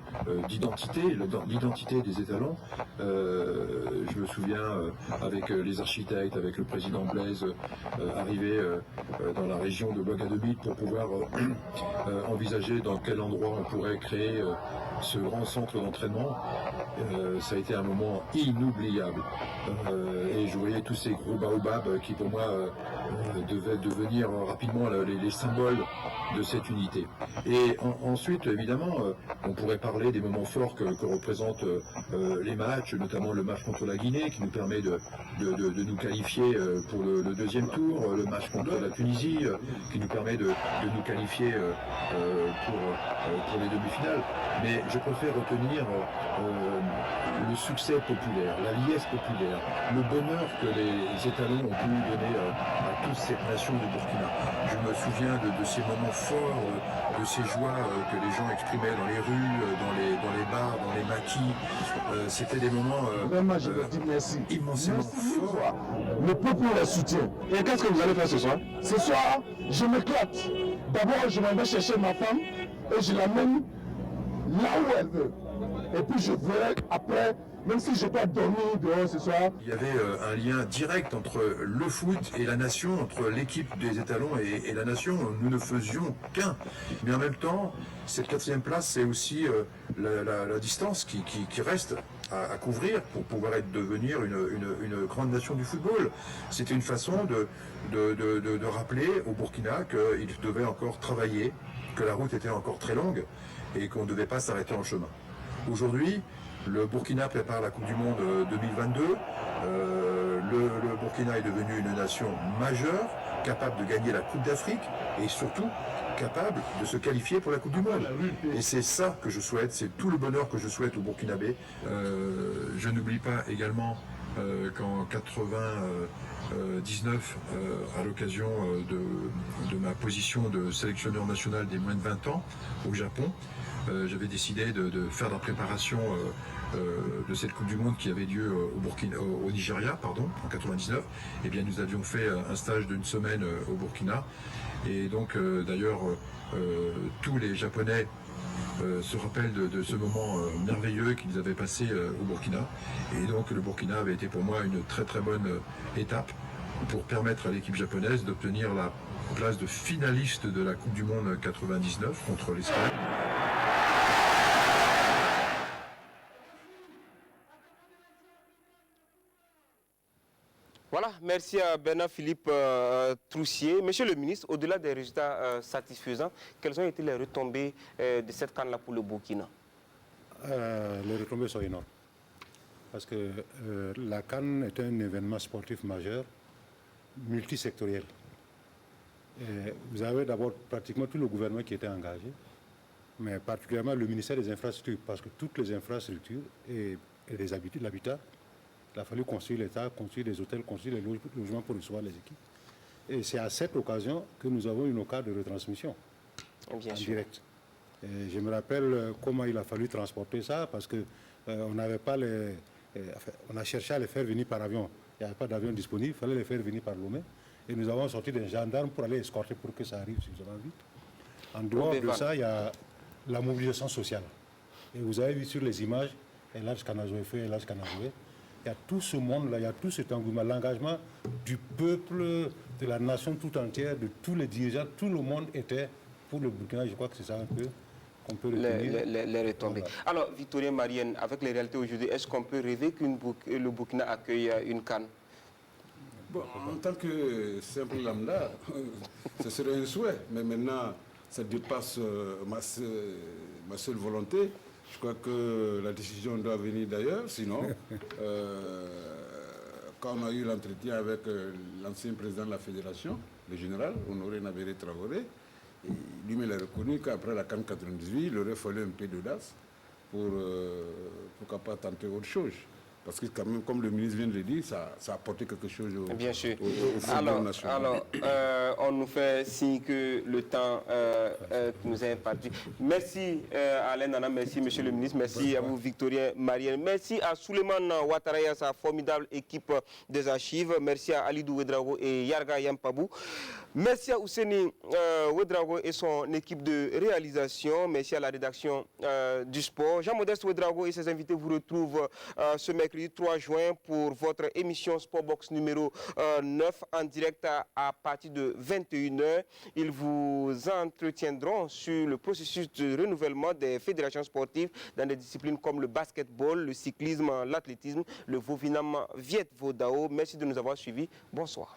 d'identité, l'identité des étalons, je me souviens avec les architectes, avec le président Blaise, arriver dans la région de Ouagadougou pour pouvoir envisager dans quel endroit on pourrait créer ce grand centre d'entraînement. Ça a été un moment inoubliable. Et je voyais tous ces gros baobabs qui pour moi devaient devenir rapidement les symboles de cette unité. Et ensuite, évidemment, on pourrait parler des moments forts que représentent les matchs, notamment le match contre la Guinée, qui nous permet de nous qualifier pour le deuxième tour, le match contre la Tunisie, qui nous permet de nous qualifier pour les demi-finales. Mais je préfère retenir le succès populaire, la liesse populaire, le bonheur que les étalons ont pu donner à toute cette nation du Burkina. Je me souviens de ces moments forts, de ces joies que les gens exprimaient dans les rues, dans les bars, dans les maquis. C'était des moments immensément forts. Le peuple le soutient. Et qu'est-ce que vous allez faire ce soir? Ce soir, je m'éclate. D'abord, je m'en vais chercher ma femme et je l'amène là où elle veut. Et puis je verrai après, même si je dois dormir dehors ce soir. Il y avait un lien direct entre le foot et la nation, entre l'équipe des étalons et la nation. Nous ne faisions qu'un. Mais en même temps, cette 4e place, c'est aussi la distance qui reste à couvrir pour pouvoir devenir une grande nation du football. C'était une façon de rappeler au Burkina qu'il devait encore travailler, que la route était encore très longue et qu'on ne devait pas s'arrêter en chemin. Aujourd'hui, le Burkina prépare la Coupe du Monde 2022. Le Burkina est devenu une nation majeure, capable de gagner la Coupe d'Afrique et surtout capable de se qualifier pour la Coupe du Monde. Et c'est ça que je souhaite, c'est tout le bonheur que je souhaite au Burkinabé. Je n'oublie pas également qu'en 1999, à l'occasion de ma position de sélectionneur national des moins de 20 ans au Japon, j'avais décidé de faire la préparation de cette Coupe du Monde qui avait lieu au Nigeria, en 99. Eh bien, nous avions fait un stage d'une semaine au Burkina. Et donc, d'ailleurs, tous les Japonais se rappellent de ce moment merveilleux qu'ils avaient passé au Burkina. Et donc, le Burkina avait été pour moi une très très bonne étape pour permettre à l'équipe japonaise d'obtenir la place de finaliste de la Coupe du Monde 99 contre l'Espagne. Voilà, merci à Bernard Philippe Troussier. Monsieur le ministre, au-delà des résultats satisfaisants, quelles ont été les retombées de cette CAN-là pour le Burkina? Les retombées sont énormes. Parce que la CAN est un événement sportif majeur, multisectoriel. Vous avez d'abord pratiquement tout le gouvernement qui était engagé, mais particulièrement le ministère des Infrastructures, parce que toutes les infrastructures et l'habitat, il a fallu construire l'État, construire des hôtels, construire les logements pour recevoir les équipes. Et c'est à cette occasion que nous avons une occasion de retransmission en direct. Et je me rappelle comment il a fallu transporter ça, parce que on n'avait pas on a cherché à les faire venir par avion. Il n'y avait pas d'avion disponible, il fallait les faire venir par Lomé. Et nous avons sorti des gendarmes pour aller escorter pour que ça arrive suffisamment vite. En dehors de ça, il y a la mobilisation sociale. Et vous avez vu sur les images, Elhadj Kanazoé fait Elhadj Kanazoé. Il y a tout ce monde-là, il y a tout cet engouement, l'engagement du peuple, de la nation tout entière, de tous les dirigeants, tout le monde était pour le Burkina. Je crois que c'est ça un peu qu'on peut retenir. Les retombées. Voilà. Alors, Victorien Marienne, avec les réalités aujourd'hui, est-ce qu'on peut rêver que le Burkina accueille une CAN? Bon, en tant que simple lambda, ce serait un souhait, mais maintenant, ça dépasse ma seule volonté. Je crois que la décision doit venir d'ailleurs, sinon, quand on a eu l'entretien avec l'ancien président de la fédération, le général, Honoré Nabéré Traoré, lui-même a reconnu qu'après la CAN 98, il aurait fallu un peu d'audace pour pourquoi pas tenter autre chose. Parce que quand même, comme le ministre vient de le dire, ça a apporté quelque chose au, bien sûr. au football national. Alors, on nous fait signe que le temps nous est imparti. Merci Alain Nana, merci Monsieur le ministre, merci à vous Victorien Marielle, merci à Souleymane Ouattara et à sa formidable équipe des archives, merci à Alidou Ouedraogo et Yarga Yampabou, merci à Ouseni Ouedraogo et son équipe de réalisation, merci à la rédaction du sport. Jean-Modeste Ouedraogo et ses invités vous retrouvent ce mercredi 3 juin pour votre émission Sportbox numéro 9 en direct à partir de 21h. Ils vous entretiendront sur le processus de renouvellement des fédérations sportives dans des disciplines comme le basketball, le cyclisme, l'athlétisme, le Vovinam Viet Vodao. Merci de nous avoir suivis. Bonsoir.